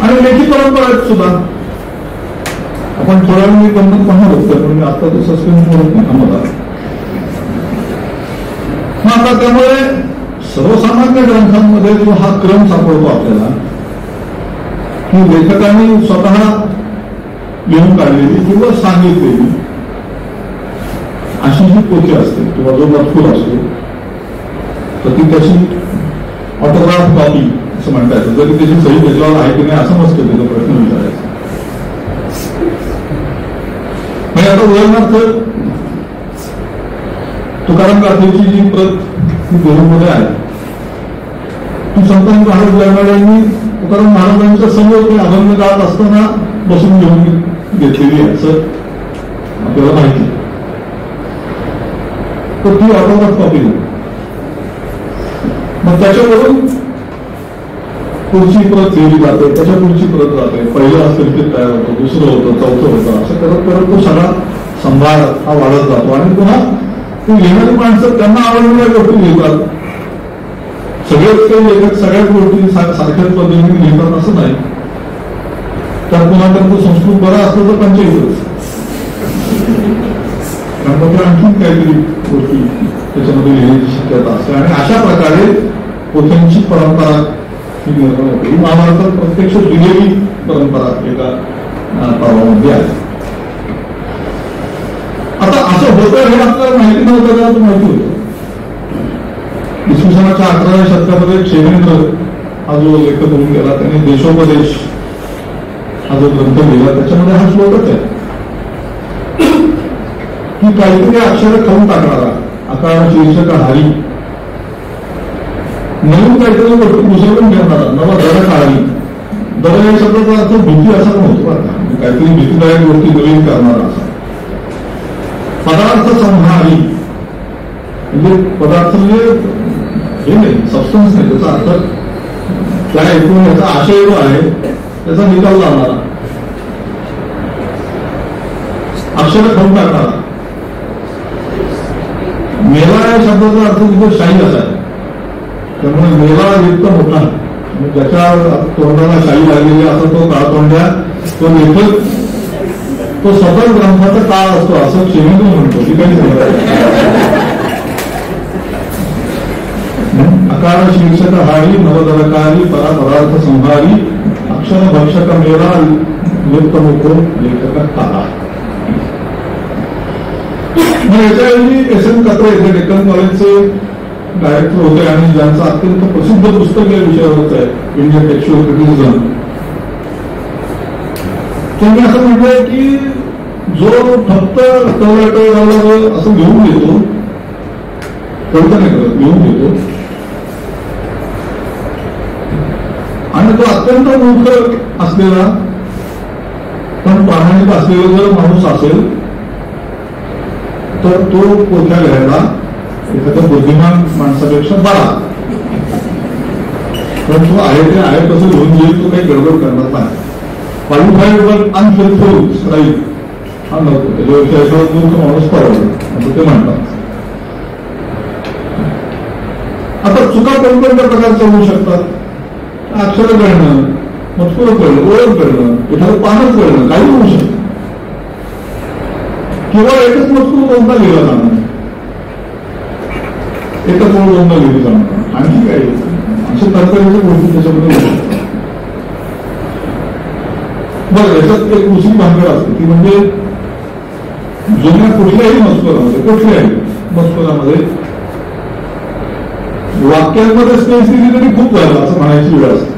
आणि लेखी परंपरा आहेत सुद्धा. आपण थोड्या वेळ मी गंमत पाहणार होतो पण मी आता तो सस्पेन्स म्हणून नाही थांबत आहे. मग आता त्यामुळे सर्वसामान्य ग्रंथांमध्ये जो हा क्रम सापडतो आपल्याला की लेखकांनी स्वतः लिहून काढलेली किंवा सांगितलेली अशी जी पोथी असते किंवा जो मजकूर असतो तर ती त्याची ऑटोग्राफ कॉपी असं म्हणता येतं. जरी त्याची सही त्याच्यावर आहे की नाही असं नसतं त्याचा प्रश्न विचारायचा. म्हणजे आता उदाहरणार्थ तुकाराम गाथेची जी प्रत ती देहूमध्ये आहे ती संतांनी महाराज जयवाड्यांनी तुकाराम महाराजांच्या समोर ते अभंग गात असताना बसून घेऊन घेतलेली आहे असं आपल्याला माहिती. तर ती ऑटोग्राफ कॉपी. मग त्याच्यावरून पुढची प्रत लिहिली जाते, त्याच्या पुढची प्रत जाते. पहिलं हस्तलिखित तयार होतं, दुसरं होतं, चौथं होतं. असं करत करत तो सगळा संभार हा वाढत जातो. आणि पुन्हा ती लिहिणारी माणसं त्यांना आवडलेल्या गोष्टी लिहितात. सगळेच काही लेखक सगळ्याच गोष्टी सारख्याच पद्धतीने लिहितात असं नाही. तर पुन्हा त्यांचं संस्कृत बरं असलं तर पंचायतच त्यानंतर आणखीन काहीतरी गोष्टी त्याच्यामध्ये लिहिण्याची शक्यता असते. आणि अशा प्रकारे पोथ्यांची परंपरा ही निर्माण होते. ही महाभारतात प्रत्यक्ष दिलेली परंपरा एका प्रभावामध्ये आहे. आता असं होतं हे आपल्याला माहिती नव्हतं का? माहिती होतं. इसवी सनाच्या 11व्या शतकामध्ये क्षेमेंद्र हा जो लेखक होऊन गेला त्याने देशोपदेश हा जो ग्रंथ लिहिला त्याच्यामध्ये हा श्लोकच आहे की काहीतरी अक्षर खाऊन टाकणारा आकार शीर्षक हारी, नवीन काहीतरी गोष्टी घुसळून घेणारा नवा दर काढी. दर या शब्दाचा अर्थ भीती असा पण होतो आता, काहीतरी भीतीदायक गोष्टी नवीन करणारा असा. पदार्थ संहारी म्हणजे पदार्थ म्हणजे हे नाही, सबस्टन्स नाही, त्याचा अर्थ त्या ऐकून याचा आशय जो आहे त्याचा निकाल लावणारा, अक्षर खाऊन टाकणारा. मेला या शब्दाचा अर्थ तिथे शाही असा आहे. त्यामुळे मेला युक्त मोठा ज्याच्या तोंडाला शाही लागलेली असा तो काळतोंड्या तो लेखक तो स्वतः ग्रंथाचा काळ असतो असं क्षेमेंद्र म्हणतो. ती काही अकार शीर्षक हारी नवदरकारी परापदार्थ संहारी अक्षर भक्षक मेला युक्त मोठो लेखक काळा. याच्याऐवजी एस एन कत्रे हे डेक्कन कॉलेजचे डायरेक्टर होते आणि ज्यांचं अत्यंत प्रसिद्ध पुस्तक या विषयावरच आहे इंडियन टेक्स्च्युअल क्रिटिसिझम. त्यांनी असं म्हटलंय की जो फक्त तळटळ असं घेऊन घेतो, कविता नाही करत, घेऊन घेतो आणि तो अत्यंत मूर्ख असलेला पण प्रामाणिक असलेला जर माणूस असेल तर तो पोथ्या लिहायला एखाद्या बुद्धिमान माणसापेक्षा बरा. पण तो आहे ते आहे तसं लिहून घेईल, तो काही गडबड करणार नाही. क्वालिफाईड पण अनफेथफुल राहील हा नव्हतो. त्याच्यापेक्षा मूर्ख माणूस परवडला असं ते म्हणतात. आता चुका कोणकोणत्या प्रकारच्या होऊ शकतात? अक्षर कळणं, मजकूर कळणं, ओळख कळणं, एखादं पानच कळणं, काही होऊ शकतं. किंवा एकच मजकूर कोणता लिहिला जाणार, एकच ओळ कोणता लिहिली जाणार, आणखी काही अशा तरतरीच्या गोष्टी त्याच्यामध्ये होऊ शकतात. बरं, याच्यात एक दुसरी भानगड असते ती म्हणजे जुन्या कुठल्याही मजकुरामध्ये वाक्यांमध्ये स्पेस दिली तरी खूप झालं असं म्हणायची वेळ असते.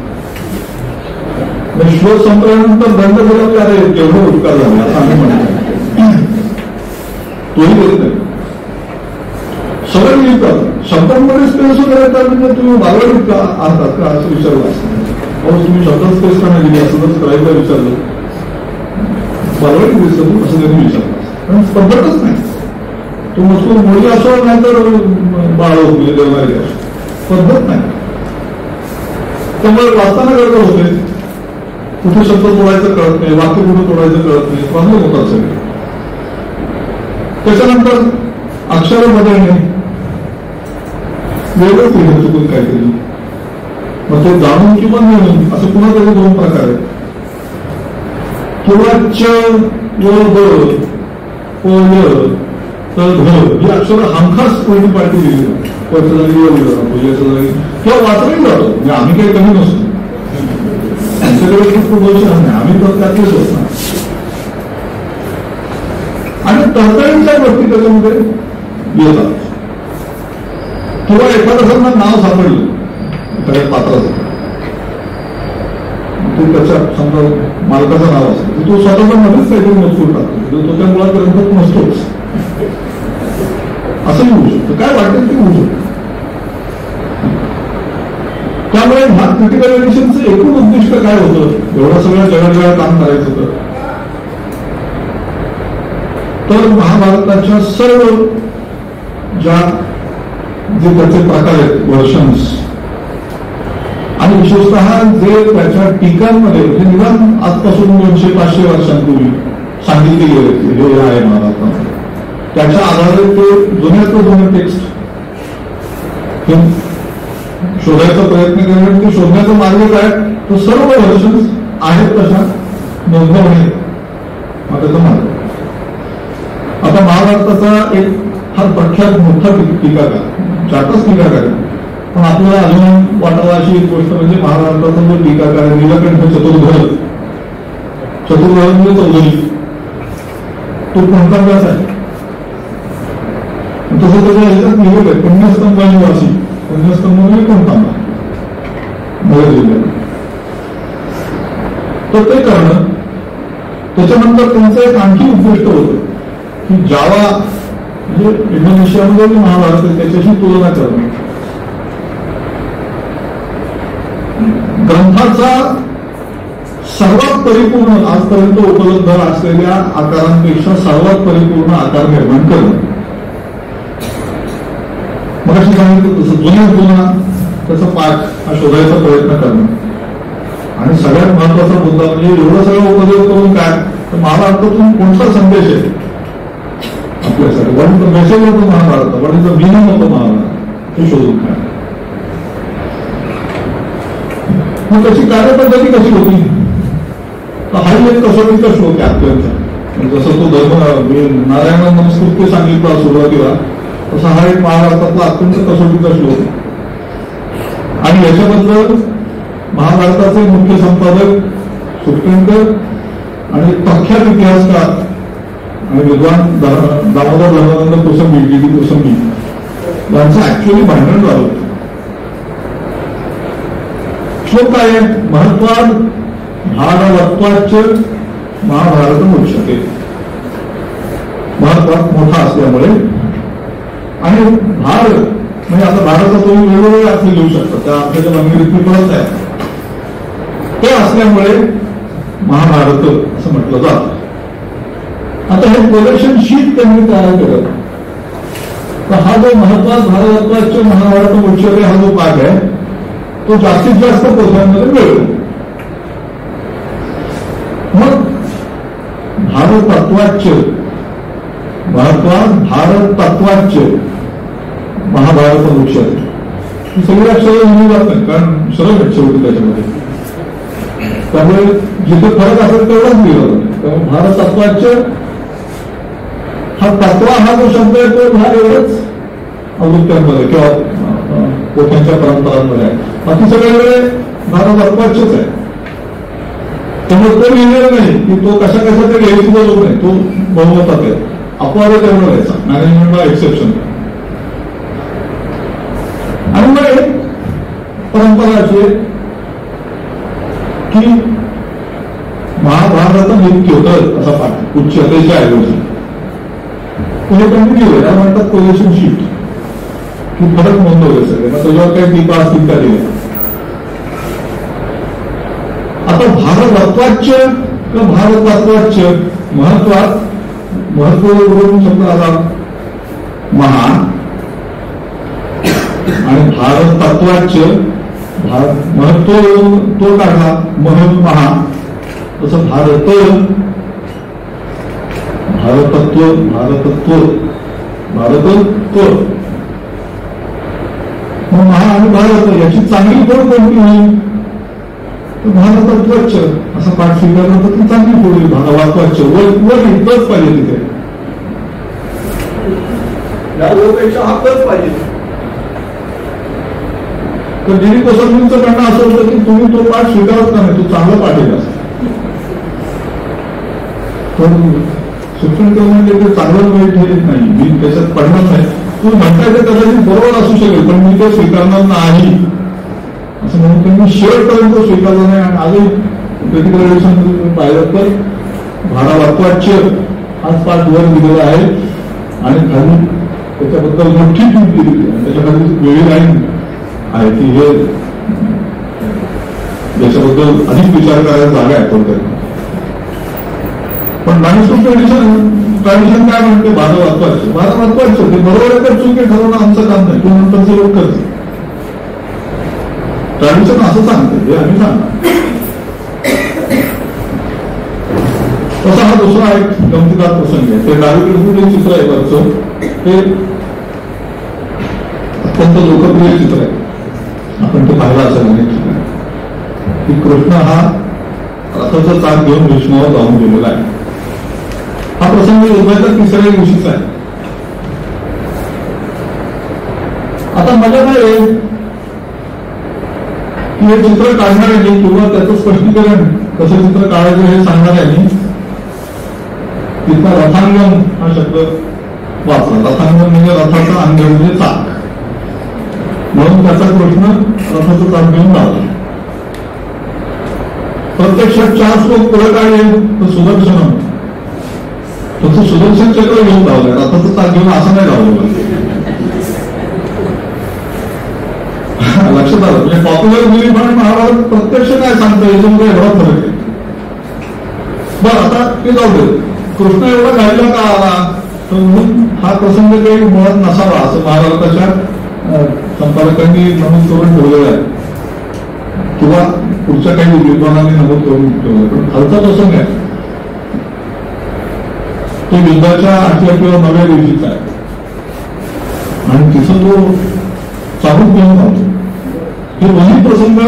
श्लोक संपल्यानंतर दंड दिला की अरे एवढे उपकार झाले असं आम्ही म्हणतो. तोही देत नाही, सगळं लिहितात. शब्दांमध्ये स्पेस वगैरे तर म्हणजे तुम्ही बालवाडीत का आहात का असं विचारलं असतं. तुम्ही शब्दात स्पेस का नाही दिली असं जर करायला विचारलं, बालवाडीत दिसतं असं त्यांनी विचारलं. पण पद्धतच नाही. तो मजकूर मोठी असो नाही तर बाळ होते देवणारी पद्धत नाही. त्यामुळे वाचताना गडबड होते, कुठे शब्द तोडायचं कळत नाही, वाक्य कुठे तोडायचं कळत नाही, प्रॉब्लेम होतात सगळे. त्याच्यानंतर अक्षर बदलणे, वेगळंच लिहिलं चुकून काहीतरी, मग ते जाणून किंवा मिळून असं पुन्हा तरी दोन प्रकार आहेत. किंवा च व ब प य त ध ही अक्षर हमखास कोणती पार्टी लिहिली पच्या जागी पूजेच्या जागी किंवा वाचलंही जातो. म्हणजे आम्ही काही कमी नसतो, त्यांच्याकडे खूप गोष्ट नाही, आम्ही तर त्यातलेच होत ना. आणि तळतळीच्या गोष्टी त्याच्यामध्ये येतात. किंवा एखादं नाव सापडलं एखाद्या पात्राचं, ते त्याच्या समजा मालकाचं नाव असतं, तो स्वतःच्या मध्येच काहीतरी मजकूर टाकतो, तो त्या मुळात ग्रंथात नसतोच. असंही होऊ शकतं, काय वाटेल ते होऊ शकतं. त्यामुळे ह्या क्रिटिकल एडिशनचं एकूण उद्दिष्ट काय होतं, एवढं सगळं जगाजगा काम करायचं होतं. तर महाभारताच्या सर्व जे त्याचे प्रकार आहेत, वर्षन्स, आणि विशेषतः जे त्याच्या टीकांमध्ये म्हणजे निदान आजपासून 200-500 वर्षांपूर्वी सांगितले गेले हे आहे महाभारतामध्ये, त्याच्या आधारे ते जुन्याचं टेक्स्ट शोधायचा प्रयत्न करण्यात, ते शोधण्याचा मार्ग काय, तर सर्व वर्षन्स आहेत तशा नोंदवणे हा त्याचा मार्ग. आता महाभारताचा एक फार प्रख्यात मोठा टीकाकार, 4च टीकाकार, पण आपल्याला अजून वाटावा अशी एक गोष्ट म्हणजे महाभारताचा जो टीकाकार आहे नीलकंठ चतुर्भुज म्हणजे चौधरी, तो कोणता व्यास आहे. तसं त्याच्या ह्याच्यात लिहिलेलं आहे पुण्यस्तंभाची वासी, पुण्यस्तंभ म्हणजे कोणता नगर जिल्ह्यात. तर ते करणं, त्याच्यानंतर त्यांचं एक आणखी उद्दिष्ट होतं की जावा म्हणजे इंडोनेशियामध्ये जे महाभारत आहे त्याच्याशी तुलना करणं. ग्रंथाचा सर्वात परिपूर्ण आजपर्यंत उपलब्ध असलेल्या आकारांपेक्षा सर्वात परिपूर्ण आकार निर्माण करणं. मग अशी सांगितलं तसं जुन्या त्याचा पाठ हा शोधायचा प्रयत्न करणं. आणि सगळ्यात महत्वाचा मुद्दा म्हणजे एवढं सगळं उपयोग करून काय, तर महाभारतातून कोणता संदेश आहे आपल्यासाठी, what is the message of the Mahabharata, what is the meaning of the Mahabharata हे शोधून काय. मग त्याची कार्यपद्धती कशी होती, तर हा एक कसोटीचा श्लोक आहे अत्यंत. जसं तो धर्म नारायण नमस्कृत्य सांगितला सुरुवातीला, तसा हा एक महाभारतातला अत्यंत कसोटीचा श्लोक आहे. आणि याच्याबद्दल महाभारताचे मुख्य संपादक सुटकेकर आणि प्रख्यात इतिहासकार आणि विद्वान दामोदर धर्मानंद कोसंबी, डी कोसंबी यांचं ऍक्च्युअली भांडण झालं. श्लोक काय आहे, महत्वाद भारवत्वाच महाभारत मोक्षते. महत्वात मोठा असल्यामुळे, आणि भार म्हणजे आता भारताचा तुम्ही वेगवेगळे अर्थ घेऊ शकता, त्या अर्थाच्या भानगडीत परत आहे, ते असल्यामुळे महाभारत असं म्हटलं जातं. आता हे कोलेक्शन शीट त्यांनी तयार केलं. तर हा जो महत्वात भारवत्वाच महाभारत मोक्षते हा जो भाग आहे तो जास्तीत जास्त पोथ्यांमध्ये मिळतो. मग भारतत्वाच महत्वात भारतत्वाच महाभारत मोक्षते ही सगळी अक्षरं लिहिली जात नाही, कारण सरळ आहेत शेवटी त्याच्यामध्ये. त्यामुळे जिथे फरक असेल तेवढाच लिहिला जातो. त्यामुळे भारतत्वाच हा तत्वा हा जो शब्द आहे तो ह्या एवढंच आवृत्त्यांमध्ये किंवा पोथ्यांच्या परंपरांमध्ये आहे. बाकी सगळ्याकडे भारतत्वाचच आहे. त्यामुळे तो लिहिलेला नाही की तो कशा तरी घ्यायची गरज नाही, तो बहुमतात आहे, अपवाद तेवढा घ्यायचा, मॅनेजमेंटला एक्सेप्शन. आणि मग एक परंपरा अशी आहे की महाभारत नित्योदर असा पाठ उच्चतेच्या ऐवजी पुढे कंटिन्यू आहे, त्याला म्हणतात पोझिशन शिफ्ट, की फरक नोंदवले सगळे. मग त्याच्यावर काही टीका असतील का दिल्या. आता भारतत्वाच्य किंवा भारतत्वाच्य महत्व शब्द आला महा, आणि भारत तत्वाच्य महत्व तो काढला महत् महा. तसं भारतत्व महा आणि भारत याची चांगली फोड कोणती होईल, तर भारतत्वाच्य असा पाठ स्वीकारला तर ती चांगली फोड होईल. भारतत्वाच्य वर इतकंच पाहिजे, तिथे या ओरपेक्षा हातच पाहिजे. तर डी कोसंबींचं म्हणणं असं होतं की तुम्ही तो पाठ स्वीकारत नाही, तो चांगला पाठ येत असतो. पण सुप्रीम कोर्ट म्हणजे ते चांगलं वाईट हे नाही, मी त्याच्यात पडणार नाही. तुम्ही म्हणताय ते कदाचित बरोबर असू शकेल, पण मी ते स्वीकारणार नाही असं म्हणून त्यांनी शेवटपर्यंत स्वीकारलं नाही. आणि आजही क्रिटिकल पाहिलं तर भारतत्वाच्य हाच पाठ वर दिलेला आहे, आणि खाली त्याच्याबद्दल मोठी टीप दिली आहे. त्याच्याखाली वेगळी लाईन आहे की हे याच्याबद्दल अधिक विचार करायला जागा आहे थोडक्यात. पण मॅन्युस्क्रिप्ट ट्रॅडिशन काय म्हणते, भारतत्वाच्य ते बरोबर आहे तर चुकी ठरवणं आमचं काम नाही, किंवा नंतरचे लोक करते. ट्रॅडिशन असं सांगते, हे आम्ही सांगणार. तसा हा दुसरा एक गमतीदार प्रसंग आहे. ते डावीकडे चित्र आहे वरचं, ते अत्यंत लोकप्रिय चित्र आहे, आपण ते पाहिलं असेल अनेक ठिकाणी, की कृष्ण हा रथाचं चाक घेऊन विष्णूवर जाऊन गेलेला आहे. हा प्रसंग युद्धाच्या तिसऱ्या दिवशीचा आहे. आता मला काय आहे की हे चित्र काढणाऱ्यांनी किंवा त्याचं स्पष्टीकरण कसं चित्र काढायचं हे सांगणाऱ्यांनी तिथला रथांगण हा शब्द वाचला. रथांगण म्हणजे रथाचा अंगण म्हणजे चाक, म्हणून त्याचा कृष्ण रथाचं चाक घेऊन लावला. प्रत्यक्षात 4 श्लोक पुढे काय येईल तर सुदर्शन, तसं सुदर्शन चक्र घेऊन लावलंय, रथाचं चाक घेऊन असं नाही लावलं. लक्षात आलं. म्हणजे पॉप्युलर मुली पण महाभारत प्रत्यक्ष काय सांगतं याच्यामध्ये एवढा फरक आहे. बरं, आता ते जाऊ दे. कृष्ण एवढा घायला का आला, तर म्हणून हा प्रसंग काही मुळात नसावा असं महाभारताच्या संपादकांनी नमूद करून ठेवलेलं आहे, किंवा पुढच्या काही विद्वानांनी नमूद करून ठेवलं. पण खालचा प्रसंग आहे तो युद्धाच्या 8व्या किंवा 9व्या दिवशीचा आहे, आणि तिथं तो चाबूक घेऊन जातो. हे दोन्ही प्रसंग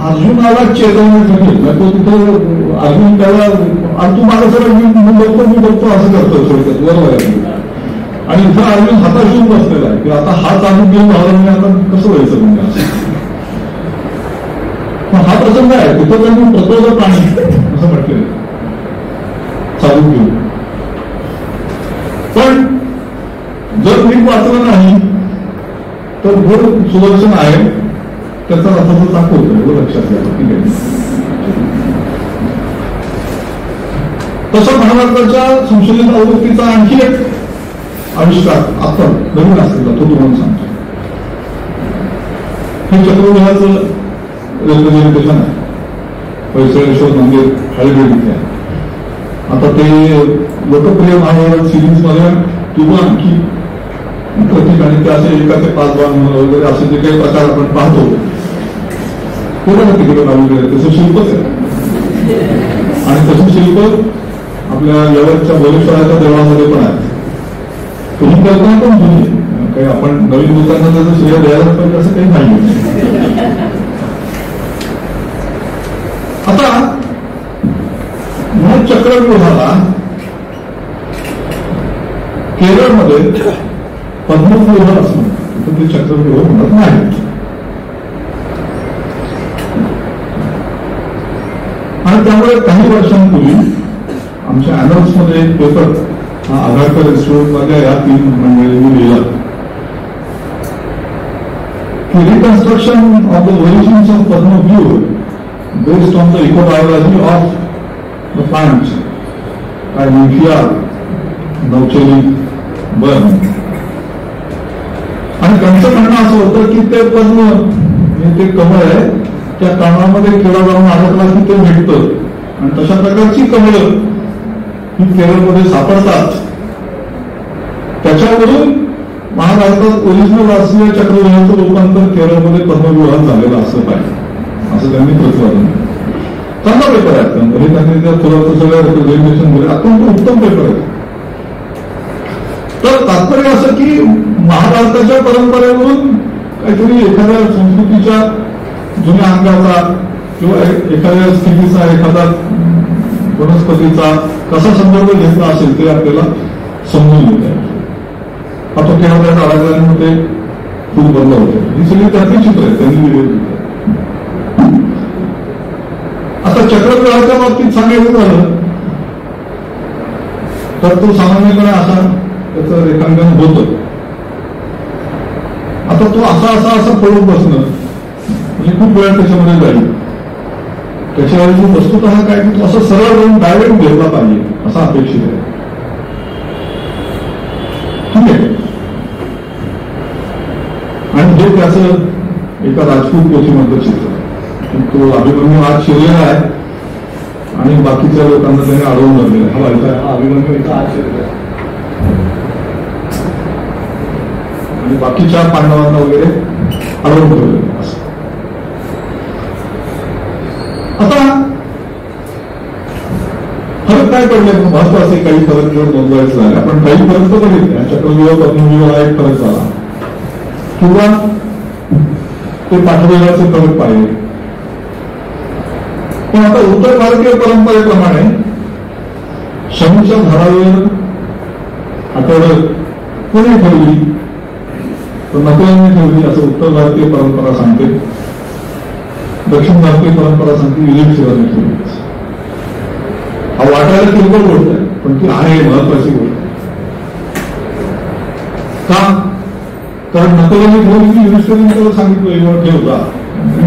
अर्जुनाला चेतवण्यासाठी, तो तिथं अर्जुन त्याला तू माझं सगळं मी बघतो असं करतो थोडक्यात बरोबर आहे. आणि इथं अर्जुन हातात घेऊन बसलेला आहे की आता हा चाबूक घेऊन झाला म्हणजे आता कसं व्हायचं म्हणजे. हा प्रसंग आहे, तिथं त्यांनी प्रतोद प्राणी असं म्हटलेलं चाबूक घेऊन. पण जर नीट वाचलं नाही तर गुण सुदर्शन आहे, त्याचा रथाचं चाक होतं, एवढं लक्षात घ्यावं. ठीक आहे. तसं महाभारताच्या संशोधित आवृत्तीचा आणखी एक आविष्कार आता नवीन असलेला तो तुम्हाला सांगतो. हे चक्रव्यूहाचं रेल्वे आहे, पैसळेश्वर मंदिर हायवेड इथे आहे. आता ते लोकप्रिय महाभारत सिरीज मध्ये किंवा आणखी इतर ठिकाणी ते असे 1 ते 5 बाण वगैरे असे जे काही प्रकार आपण पाहतो पूर्ण तिकडे लावून गेले. तसं शिल्पच आहे, आणि तसं शिल्प आपल्या यवतच्या भोलेश्वराच्या देवळामध्ये पण आहे. तुम्ही कल्पना पण जुनी, काही आपण नवीन लोकांना त्याचं श्रेय द्यायला पाहिजे असं काही नाही. आता म्हणून चक्रव्यूहाला केरळमध्ये पद्मव्यूह असं म्हणतात, ते चक्रव्यूह म्हणत नाही. आणि आणि त्यामुळे काही वर्षांपूर्वी आमच्या अॅनल्समध्ये एक पेपर हा आघाडकर इन्स्टिट्यूटमधल्या या 3 मंडळींनी लिहिला की reconstruction of the origins of Padmavyuha based on the ecobiology of the plants by Nymphaea nouchali Burm. आणि त्यांचं म्हणणं असं होतं की ते पद्म ते कमळ आहे, त्या कमळामध्ये किडा जाऊन अडकला की ते भेटतं आणि तशा प्रकारची कमळं ही केरळमध्ये सापडतात. त्याच्यावरून महाभारतात ओरिजिनल असलेल्या चक्रव्यूहाचं रूपांतर केरळमध्ये पद्मव्यूहात झालेलं असलं पाहिजे असं त्यांनी प्रतिपादन. चांगला पेपर आहे अत्यंत, हे त्यांनी त्या थोडं सगळं रिप्रेझेंटेशन दिलं, अत्यंत उत्तम पेपर आहे. तर तात्पर्य असं की महाभारताच्या परंपरेवरून काहीतरी एखाद्या संस्कृतीच्या जुन्या अंगाचा किंवा एखाद्या स्थितीचा एखादा वनस्पतीचा कसा संदर्भ घेतला असेल ते आपल्याला समजून घेता येईल. आता केव्हा त्या काळामध्ये खूप बदल होते, ही सगळी त्यातली चित्र आहे, त्यांनी दिलेली. आता चक्रव्यूहाच्या बाबतीत सांगायचं झालं तर तो सामान्यपणे असा त्याचं रेखांकन होतं. आता तो असा पळून बसणं म्हणजे खूप वेळ त्याच्यामध्ये जाईल. त्याच्याऐवजी वस्तुतः काय की तो असं सरळ जाऊन डायरेक्ट घेतला पाहिजे असा अपेक्षित आहे. ठीक आहे. आणि हे त्याचं एका राजपूत पोथीमधलं चित्र, तो अभिमन्यू आज शिरलेला आहे आणि बाकीच्या लोकांना त्याने अडवून धरलेला आहे. हा अभिमन्यू इथं आज शिरलेला आहे आणि बाकीच्या पांडवांना वगैरे अडवून ठेवलेलं असं. आता फरक काय पडले महत्वाचे काही फरक जर नोंदवायचे झाले, आपण काही फरक तर बघितले. चक्रव्यूह पद्मव्यूहाला एक फरक झाला किंवा ते पाठवलेल्याचे फरक पाहिले. पण आता उत्तर भारतीय परंपरेप्रमाणे शमीच्या झाडावर आठवडं कोणी ठेवली तर नकलांनी ठेवली असं उत्तर भारतीय परंपरा सांगते. दक्षिण भारतीय परंपरा सांगते युधिष्ठिराने ठेवली. हा वाटायला किरकोळ गोष्ट आहे पण ती आहे महत्वाची गोष्ट. का? कारण नकलांनी ठेवली की युधिष्ठिराने त्याला सांगितलं एवढं ठेवता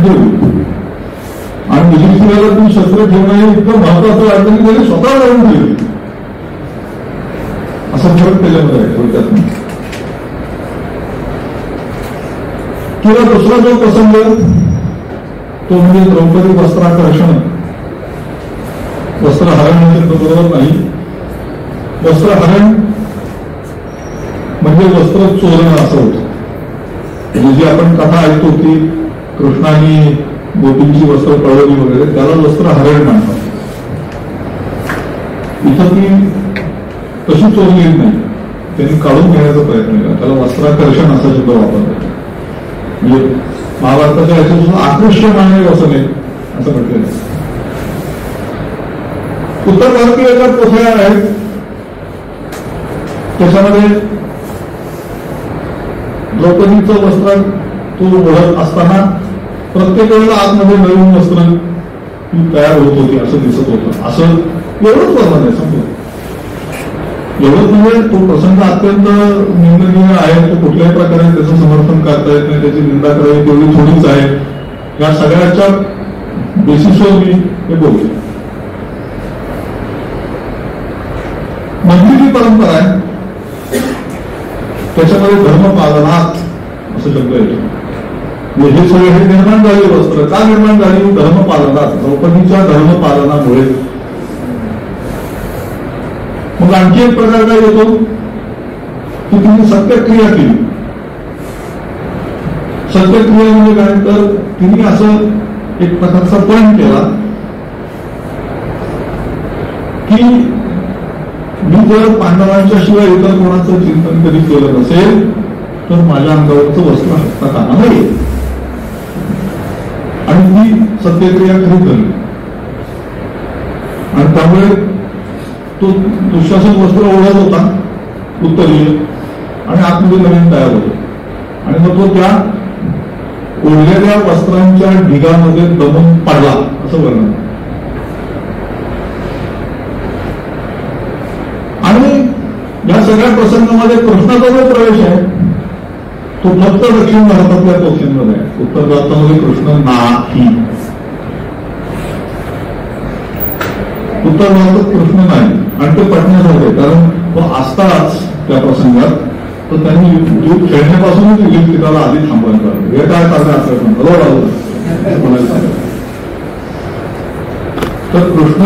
ठेवली आणि युधिष्ठिराला ती शस्त्र ठेवणं हे इतकं महत्वाचं वाटतं की त्याने स्वतः जाऊन ठेवली. असं फरक त्याच्यामध्ये आहे थोडक्यात. किंवा दुसरा जो प्रसंग तो म्हणजे द्रौपदी वस्त्राकर्षण. वस्त्रहरण म्हणजे बरोबर नाही. वस्त्रहरण म्हणजे वस्त्र चोरणं असं होतं. म्हणजे जी आपण कथा ऐकतो की कृष्णाने गोपींची वस्त्र पळवली वगैरे त्याला वस्त्रहरण म्हणतात. इथं ती तशी चोरलेली नाही, त्यांनी काढून घेण्याचा प्रयत्न केला. त्याला वस्त्राकर्षण असा शब्द वापरतात. म्हणजे महाभारताच्या याच्यापासून आकृष्यमाने वसने असं म्हटलेलं. उत्तर भारतीय ज्या पोथ्या आहेत त्याच्यामध्ये द्रौपदीचं वस्त्र तो ओढत असताना प्रत्येक वेळेला आतमध्ये नवीन वस्त्र तयार होत होती असं दिसत होतं. असं एवढंच वर्णन आहे. समजा एवढंच म्हणजे तो प्रसंग अत्यंत निंदनीय आहे. तो कुठल्याही प्रकारे त्याचं समर्थन करता येत नाही, त्याची निंदा करावी तेवढी थोडीच आहे. या सगळ्याच्या बेसिसवर मी हे बोलतो. मधली जी परंपरा आहे त्याच्यामध्ये धर्मपालनात असं शब्द येतो. म्हणजे हे सगळे हे निर्माण झाले वस्त्र का निर्माण झाली? धर्मपालनात, द्रौपदीच्या धर्मपालनामुळे. मग आणखी एक प्रकार काय येतो की तिने सत्यक्रिया केली. सत्यक्रिया म्हणजे काय तर तिने असं एक प्रकारचा पण केला की मी जर पांडवांच्या शिवाय इतर कोणाचं चिंतन कधी केलं नसेल तर माझ्या अंगावरचं वस्त्र हटता कामा नये. आणि ती सत्यक्रिया खरी झाली आणि त्यामुळे तो दुःशासन वस्त्र ओढत होता उत्तरीय आणि आतमध्ये नवीन तयार होतो. आणि मग तो त्या ओढलेल्या वस्त्रांच्या ढिगामध्ये दमून पडला असं वर्णन. या सगळ्या प्रसंगामध्ये कृष्णाचा जो प्रवेश आहे तो फक्त दक्षिण भारतातल्या पोथींमध्ये आहे. उत्तर भारतामध्ये कृष्ण नाही. उत्तर भारतात कृष्ण नाही आणि ते पटण्यासारखे, कारण तो असताच त्या प्रसंगात तर त्यांनी युद्ध खेळण्यापासूनच युद्धिकाला आधी थांबवायला पाहिजे. हे काय चाललं असं म्हणायला सांगितलं. तर कृष्ण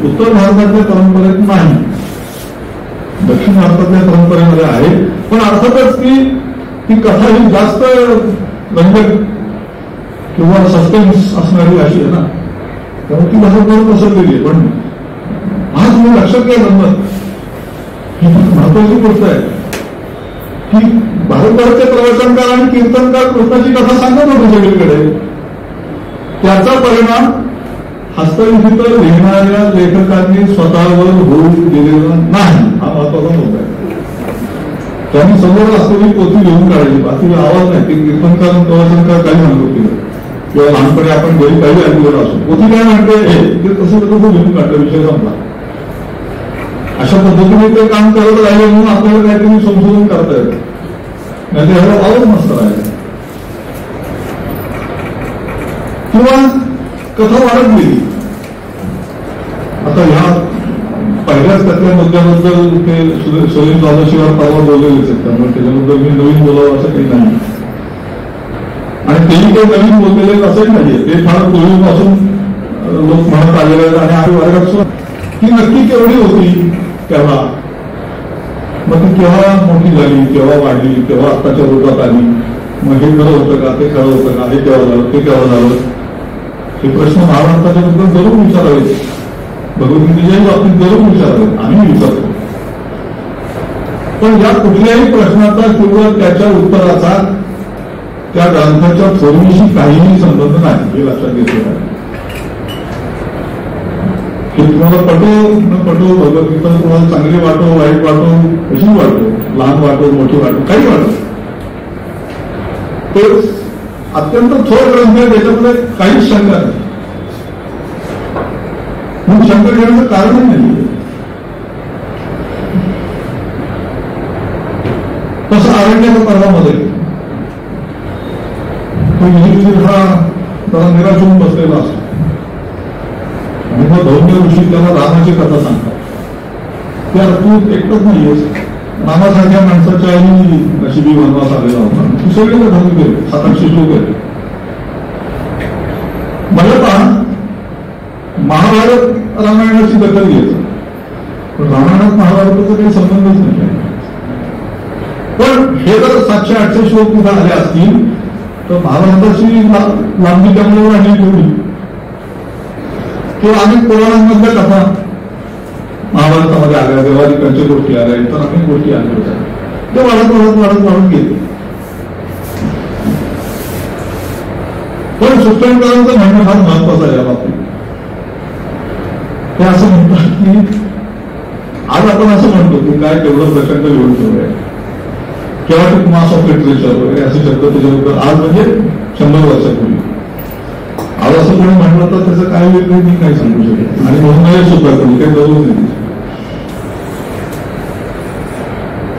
उत्तर भारतातल्या परंपरेत नाही, दक्षिण भारतातल्या परंपरेमध्ये आहे. पण अर्थातच ती कथा ही जास्त रंजक किंवा सस्पेन्स असणारी अशी आहे ना, त्यामुळे ती कथा बरोबर पसरलेली आहे. पण आज मी लक्षात घ्या गंमत, ही महत्वाची गोष्ट आहे की भारतभरचे प्रवचनकार आणि कीर्तनकार कृष्णाची कथा सांगत होते सगळीकडे. त्याचा परिणाम हस्तलिखित लिहिणाऱ्या लेखकांनी स्वतःवर होऊ दिलेला नाही, हा महत्वाचा मुद्दा आहे. त्यांनी समोर असलेली पोथी लिहून काढली, बाकी आवाज नाही. ते कीर्तनकार प्रवचनकार काही म्हणतो केलं किंवा लहानपणी आपण घरी काही ऐकलेलं असो, पोथी काय म्हणते हे ते तसं तसं लिहून काढलं, विषय संपला. अशा पद्धतीने ते काम करत राहिले म्हणून आपल्याला काहीतरी संशोधन करता येतं, नाही तर ह्याला वावच नसतं राहिलं. किंवा कथा वाढत गेली. आता ह्या पहिल्याच त्यातल्या मुद्द्याबद्दल ते सुनील दादाशिवाय परवा बोललेलेच आहेत, त्यामुळे त्याच्याबद्दल मी नवीन बोलावं असं काही नाही. आणि तेही काही नवीन बोललेले असंही नाहीये, ते फार पूर्वीपासून लोक म्हणत आलेले आहेत. आणि आम्ही वर्गात सुद्धा ती नक्की केवढी होती तेव्हा, मग ती केव्हा मोठी झाली, केव्हा वाढली, केव्हा आत्ताच्या रूपात आली, मग हे खरं होतं का, ते खरं होतं का, हे केव्हा झालं, ते केव्हा झालं, हे प्रश्न महाराष्ट्राच्या बद्दल जरूर विचारावे, भगवद्गीतेच्याही बाबतीत जरूर विचारावे, आम्ही विचारतो. पण या कुठल्याही प्रश्नाचा किंवा त्याच्या उत्तराचा त्या ग्रंथाच्या थोडीशी काहीही संबंध नाही, हे लक्षात घेतलं आहे. हे तुम्हाला पटो न पटो, भगवद्गीता तुम्हाला चांगली वाटो, वाईट वाटो, कशी वाटो, लहान वाटो, मोठी वाटो, काही वाटो, ते अत्यंत थोर ग्रंथ आहे, त्याच्यामध्ये काहीच शंका नाही. म्हणून शंका घेण्याचं कारणच नाही. तसं अरण्याच्या पर्वामध्ये हा त्याला निराश होऊन बसलेला असतो आणि मग धौम्य ऋषी त्याला रामाची कथा सांगतात. त्या तू एकटंच नाहीयेस, रामासारख्या माणसाच्याही नशिबी वनवास आलेला होता, तू सगळे कथा केले, 700 श्लोक आहेत. मला पहा, महाभारत रामायणाची दखल घेतो, पण रामायणात महाभारताचा काही संबंधच नाही. पण हे जर 700-800 श्लोक तिथे आले असतील तर महाभारताची लांबी त्यामुळे राहिली तेवढी. किंवा अनेक पुराणांमधल्या कथा महाभारतामध्ये आल्या, देवादिकांच्या गोष्टी आल्या, इतर अनेक गोष्टी आल्या होत्या, ते वाढत गेले. पण सुप्रीमकारांचं म्हणणं फार महत्वाचं आहे या बाबतीत. ते असं म्हणतात की आज आपण असं म्हणतो की काय तेवढं प्रचंड लिहून ठेवलंय, केव्हा मास ऑफ लिटरेचर वगैरे असे शब्द त्याच्याबद्दल, आज म्हणजे 100 वर्षापूर्वी. आज असं कोणी म्हणलं तर त्याचं काय वेगळं मी काही सांगू शकत, आणि म्हणून नाही सुद्धा कोणी काही जरूर नाही.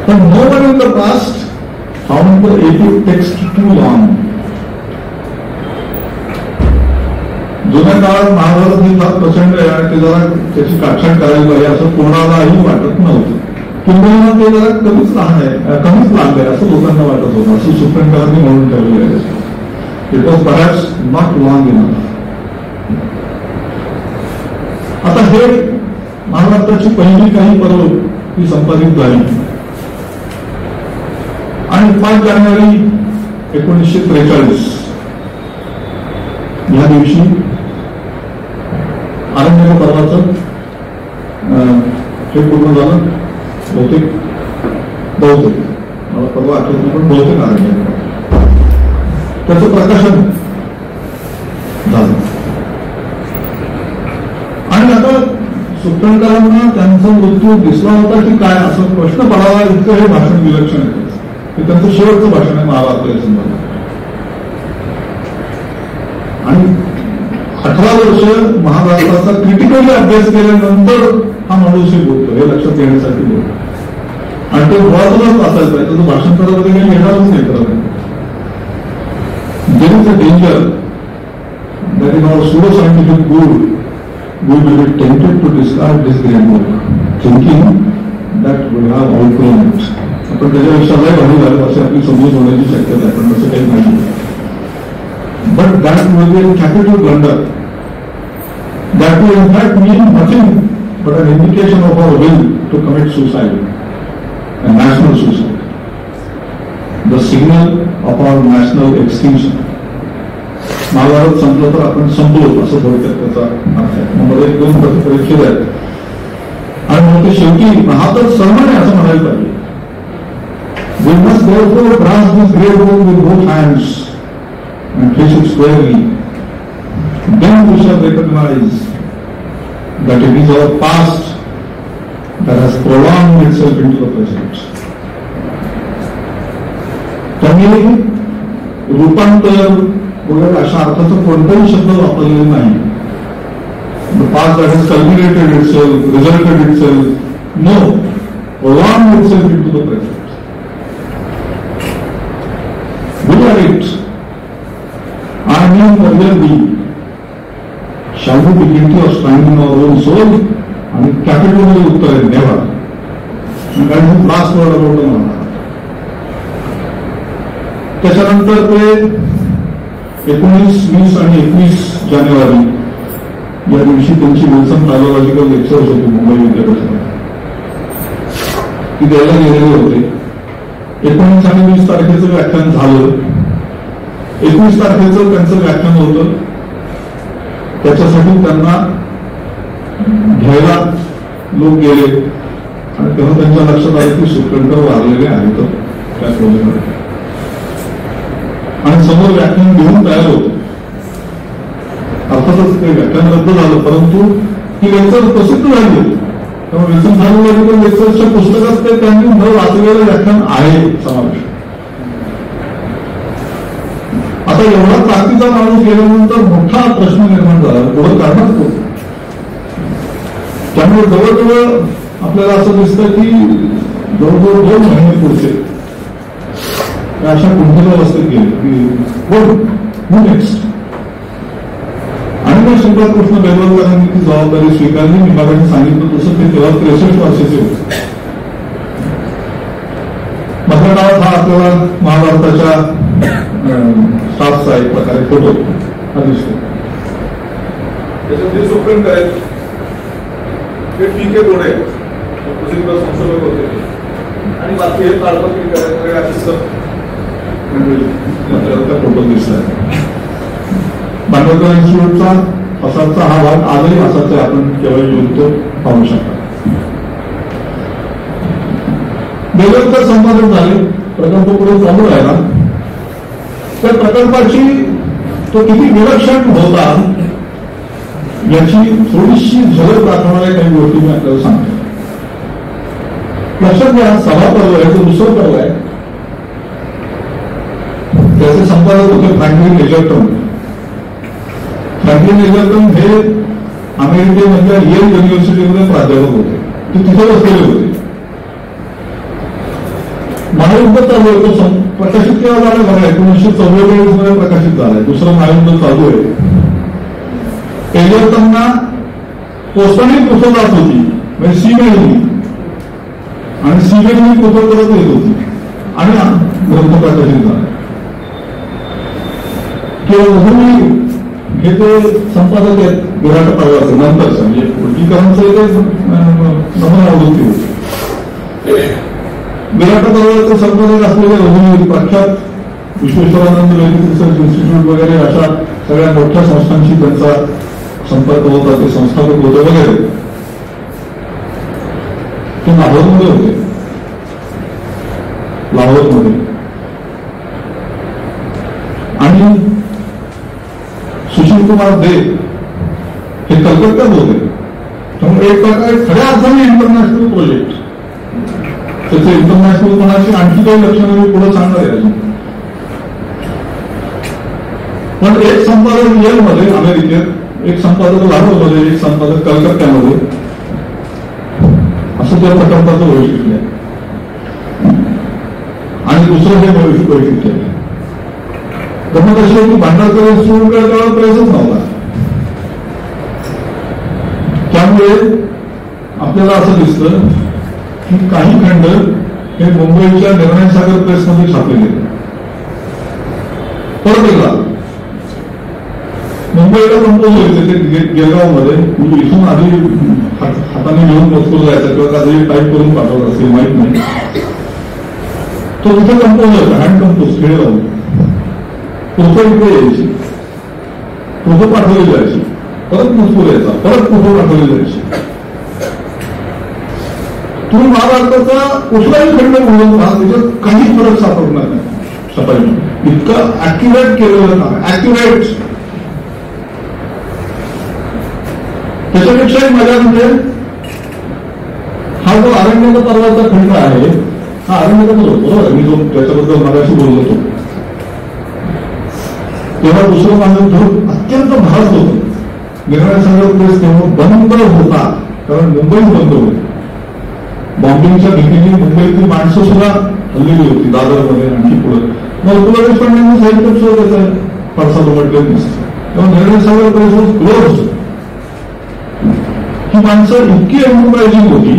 पण no one in the past found the epic text too long. जुन्या काळात महाभारत हे फार प्रचंड आहे आणि ते जरा त्याची काटछाट करायला पाहिजे असं कोणालाही वाटत नव्हतं. किंवा ते जरा कमीच लहान आहे असं लोकांना वाटत होतं, असं सुप्रीमकारांनी म्हणून ठेवलेलं आहे. It was perhaps not long enough. आता हे महाराष्ट्राची पहिली काही पर्व ही संपादित झाली आणि 5 जानेवारी 1943 या दिवशी अरण्य पर्वाचं हे पूर्ण झालं. बहुतेक मला परवा आठवत नाही, पण बहुतेक अरण्य त्याचं प्रकाशन झालं. आणि आता सुप्रीमकारांना त्यांचा मृत्यू दिसला होता की काय असं प्रश्न पडावा इतकं हे भाषण विलक्षण आहे. हे त्यांचं शेवटचं भाषण आहे महाभारताच्या संदर्भात. आणि 18 वर्ष महाभारताचा क्रिटिकली अभ्यास केल्यानंतर हा माणूस बोलतो, हे लक्षात घेण्यासाठी बोलतो. आणि ते मुळातच असायला पाहिजे. तो भाषांतरामध्ये काही येणारच नाही करत. There is a danger that in our pseudo-scientific world we will be tempted to discard this great book, thinking that we have outgrown it. आपण त्याच्यापेक्षा लय भारी झालं असे आपली समजून होण्याची शक्यता आहे, पण तसं काही नाही. But that will be a capital blunder. That will in fact mean nothing but an indication of our will to commit suicide, a national suicide. The signal of our national extinction. Mahabharat संपलं तर आपण संपलो असं थोडक्यात त्याचा अर्थ आहे. मध्ये 2 परीक्षेत आहेत आणि मग ते शेवटी हा तर सन्मान आहे असं म्हणायला पाहिजे. We must therefore grasp this great book with both hands and face it squarely. Then we shall recognize that it is our past that has prolonged itself into the present. त्यामुळे रूपांतर वगैरे अशा अर्थाचा कोणताही शब्द वापरलेला नाही. The past that has culminated itself, resulted itself, no, prolonged itself into the present. We are it. I mean the real being. Shall we be guilty of strangling our own soul? आणि कॅपिटलमध्ये उत्तर आहे never. कारण last word about म्हणा. त्याच्यानंतर ते 19, 20 आणि 21 जानेवारी या दिवशी त्यांची विल्सन पॅथॉलॉजिकल लेक्चर्स होती मुंबई विद्यापीठात. ती द्यायला गेलेले होते. 19 आणि 20 तारखेचं व्याख्यान झालं. 21 तारखेचं त्यांचं व्याख्यान होतं. त्याच्यासाठी त्यांना घ्यायला लोक गेले आणि तेव्हा त्यांच्या लक्षात आलं की सुटकंकर वारलेले आहेत त्या प्रोजेक्टमध्ये. आणि समोर व्याख्यान घेऊन तयार होतो. अर्थातच ते व्याख्यान रद्द झालं, परंतु ती लेक्चर प्रसिद्ध झाली होती. तेव्हा विल्सन पॅथॉलॉजिकल लेक्चरच्या पुस्तकात ते त्यांनी न वाचलेलं व्याख्यान आहे समावेश. आता एवढा ताकदीचा माणूस गेल्यानंतर मोठा प्रश्न निर्माण झाला, पुढे करणार तो. त्यामुळे जवळजवळ आपल्याला असं दिसतं की जवळजवळ 2 महिने पुढचे अशा कुंठित अवस्थेत गेले की नेक्स्ट. आणि मग श्रीपादकृष्ण बेलवलकरांनी ती जबाबदारी स्वीकारली. मी मला सांगितलं तसं ते तेव्हा 63 वर्षाचे होते. माझ्या काळात हा आपल्याला महाभारताच्या स्टाफचा एक प्रकारे फोटो हा दिसतो. त्याच्यात जे सुप्रीम करायचे ते ठीक आहे, गोडे प्रसिद्ध संशोधक होते आणि बाकी हे काल्पनिक फोटो दिसत आहे. बांधवकर इन्स्टिट्यूटचा असाचा हा भाग आजही असाच आहे. आपण केव्हा येऊन तो पाहू शकता. बेलवलकर संपादन झाले, प्रकल्प पुढे चालू राहिला. त्या प्रकल्पाची तो किती विलक्षण होता याची थोडीशी झलक दाखवणाऱ्या काही गोष्टी मी आपल्याला सांगतो. लक्षात घ्या, 6 पर्व आहे, तो 2रं पर्व आहे. त्याचे संपादक होते फ्रँकलिन एजर्टन. फ्रँकलिन एजर्टन हे अमेरिकेमधल्या येल युनिव्हर्सिटीमध्ये प्राध्यापक होते. ते तिथे बसलेले होते. महायुद्ध चालू आहे, तो प्रकाशित केला झाला बघा 1944 मध्ये प्रकाशित झालाय. 2रं महायुद्ध चालू आहे. एजर्टनना पोस्टाने पुस्तक जात होती, म्हणजे सीमेलनी, आणि सीमेलनी पुस्तक करत येत होती आणि ग्रंथ प्रकाशित झाला. किंवा हे ते संपादक आहेत विराट पर्वाचे नंतरचं, म्हणजे वर्गीकरणचं नमुना आवृत्ती होती. विराट पर्वाचे संपादक असलेले रघुवीर प्रख्यात विश्वेश्वरानंद वैदिक रिसर्च इन्स्टिट्यूट वगैरे अशा सगळ्या मोठ्या संस्थांशी त्यांचा संपर्क होता. ते संस्थापक होते वगैरे. ते लाहोरमध्ये होते. लाहोरमध्ये आणि सुशील कुमार दे हे कलकत्त्यात होते. त्यामुळे एक प्रकारे खऱ्या अर्थाने इंटरनॅशनल प्रोजेक्ट. त्याचे इंटरनॅशनलपणाची आणखी काही लक्षणं मी पुढे सांगणार आहे. पण एक संपादक येलमध्ये अमेरिकेत, एक संपादक लाहोरमध्ये, एक संपादक कलकत्त्यामध्ये, असं त्या प्रकल्पाचं वैशिष्ट्य आहे. आणि दुसरं हे वैशिष्ट्य आहे. गमत अशी आहे की भांडारकर इन्स्टिट्यूटला तेव्हा प्रेसच नव्हता. त्यामुळे आपल्याला असं दिसतं की काही खंड हे मुंबईच्या निर्णय सागर प्रेसमध्ये छापले गेले. परत एकदा मुंबईला कंपोज व्हायचे ते गिरगावमध्ये, म्हणजे इथून आधी हाताने घेऊन मजकूर जायचा किंवा काही टाईप करून पाठवत असेल माहीत नाही. तो तिथे कंपोज व्हायचा, हँड कंपोज खेळ राहून पुढचं इकडे यायची, पुढं पाठवली जायची, परत मजकूर यायचा, परत पुढं पाठवली जायची. तुम्ही महाभारताचा कुठलाही खंड म्हणून पहा, त्याच्यात काही फरक सापडणार नाही छपाईमध्ये. इतकं ऍक्युरेट केलेलं काम, ऍक्युरेट. त्याच्यापेक्षाही मजा म्हणजे हा जो अरण्यक पर्वाचा खंड आहे, हा अरण्यकच होतो बरोबर. मी जो त्याच्याबद्दल मगाशी बोललो होतो तेव्हा दुसरं माझं धूर अत्यंत भास होतं. निर्णय सागर प्रेस तेव्हा बंद होता, कारण मुंबईच बंद होती. बॉम्बिंगच्या भीतीने मुंबईतली माणसं सुद्धा हल्लेली होती दादरमध्ये आणखी पुढे. मग तुला देशपांडेंनी साहित्य सुद्धा त्याचा पडसाद उमटलेलं दिसतं. तेव्हा निर्णय सागर प्रेस क्लोज. ही माणसं इतकी एंटरप्राइजिंग होती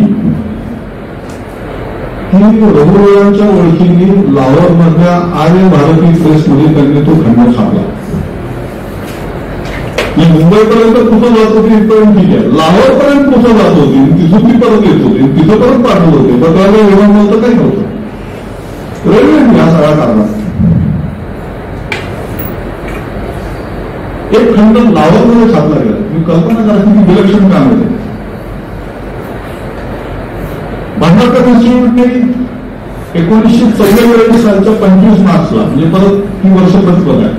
की रघुवीरांच्या ओळखीने लाहोर मधल्या आर्य भारती प्रेसमध्ये त्यांनी तो खंड छापला. मुंबईपर्यंत कुठं जात होती इथपर्यंत ठीक आहे, लाहोरपर्यंत कुठं जात होती, तिथून ती परत येत होती, तिथं परत पाठवत होते. पण त्याला विमान नव्हतं, काही नव्हतं. रेल्वे या सगळ्या कारणात एक खंड लाहोरमध्ये छापला गेला. मी कल्पना करा की विलक्षण काम होते. भांडारकर इन्स्टिट्यूटने 1944 सालच्या 25 मार्चला, म्हणजे परत ती वर्ष प्रतिपद आहे,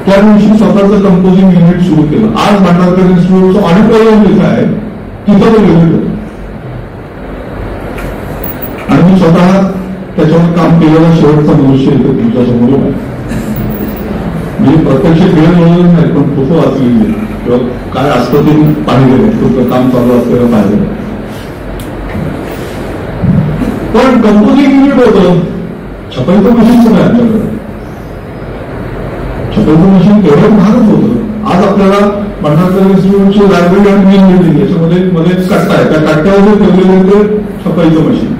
त्या दिवशी स्वतःचं कंपोजिंग युनिट सुरू केलं. आज भांडारकर इन्स्टिट्यूटचं ऑडिटोरियम जिथे आहे तिथं तो युनिट होतं आणि मी स्वतः त्याच्यावर काम केलेला शेवटचा मनुष्य इथे तुमच्यासमोर आहे. म्हणजे प्रत्यक्ष खेळ बोललेलं नाही, पण फोटो वाचलेली किंवा काय असतं ते पाहिलेलं, तुमचं काम चालू असलेलं पाहिलं. पण कंपोजिंग युनिट होतं, छपाईचं मशीनचं नाही आमच्याकडे. छपाईचं मशीन तेवढं महागच होतं. आज आपल्याला भांडारकर इन्स्टिट्यूटची लायब्ररी आणि मेन बिल्डिंग याच्यामध्ये मध्ये कट्टा आहे, त्या कट्ट्यावर ठेवलेलं ते छपाईचं मशीन.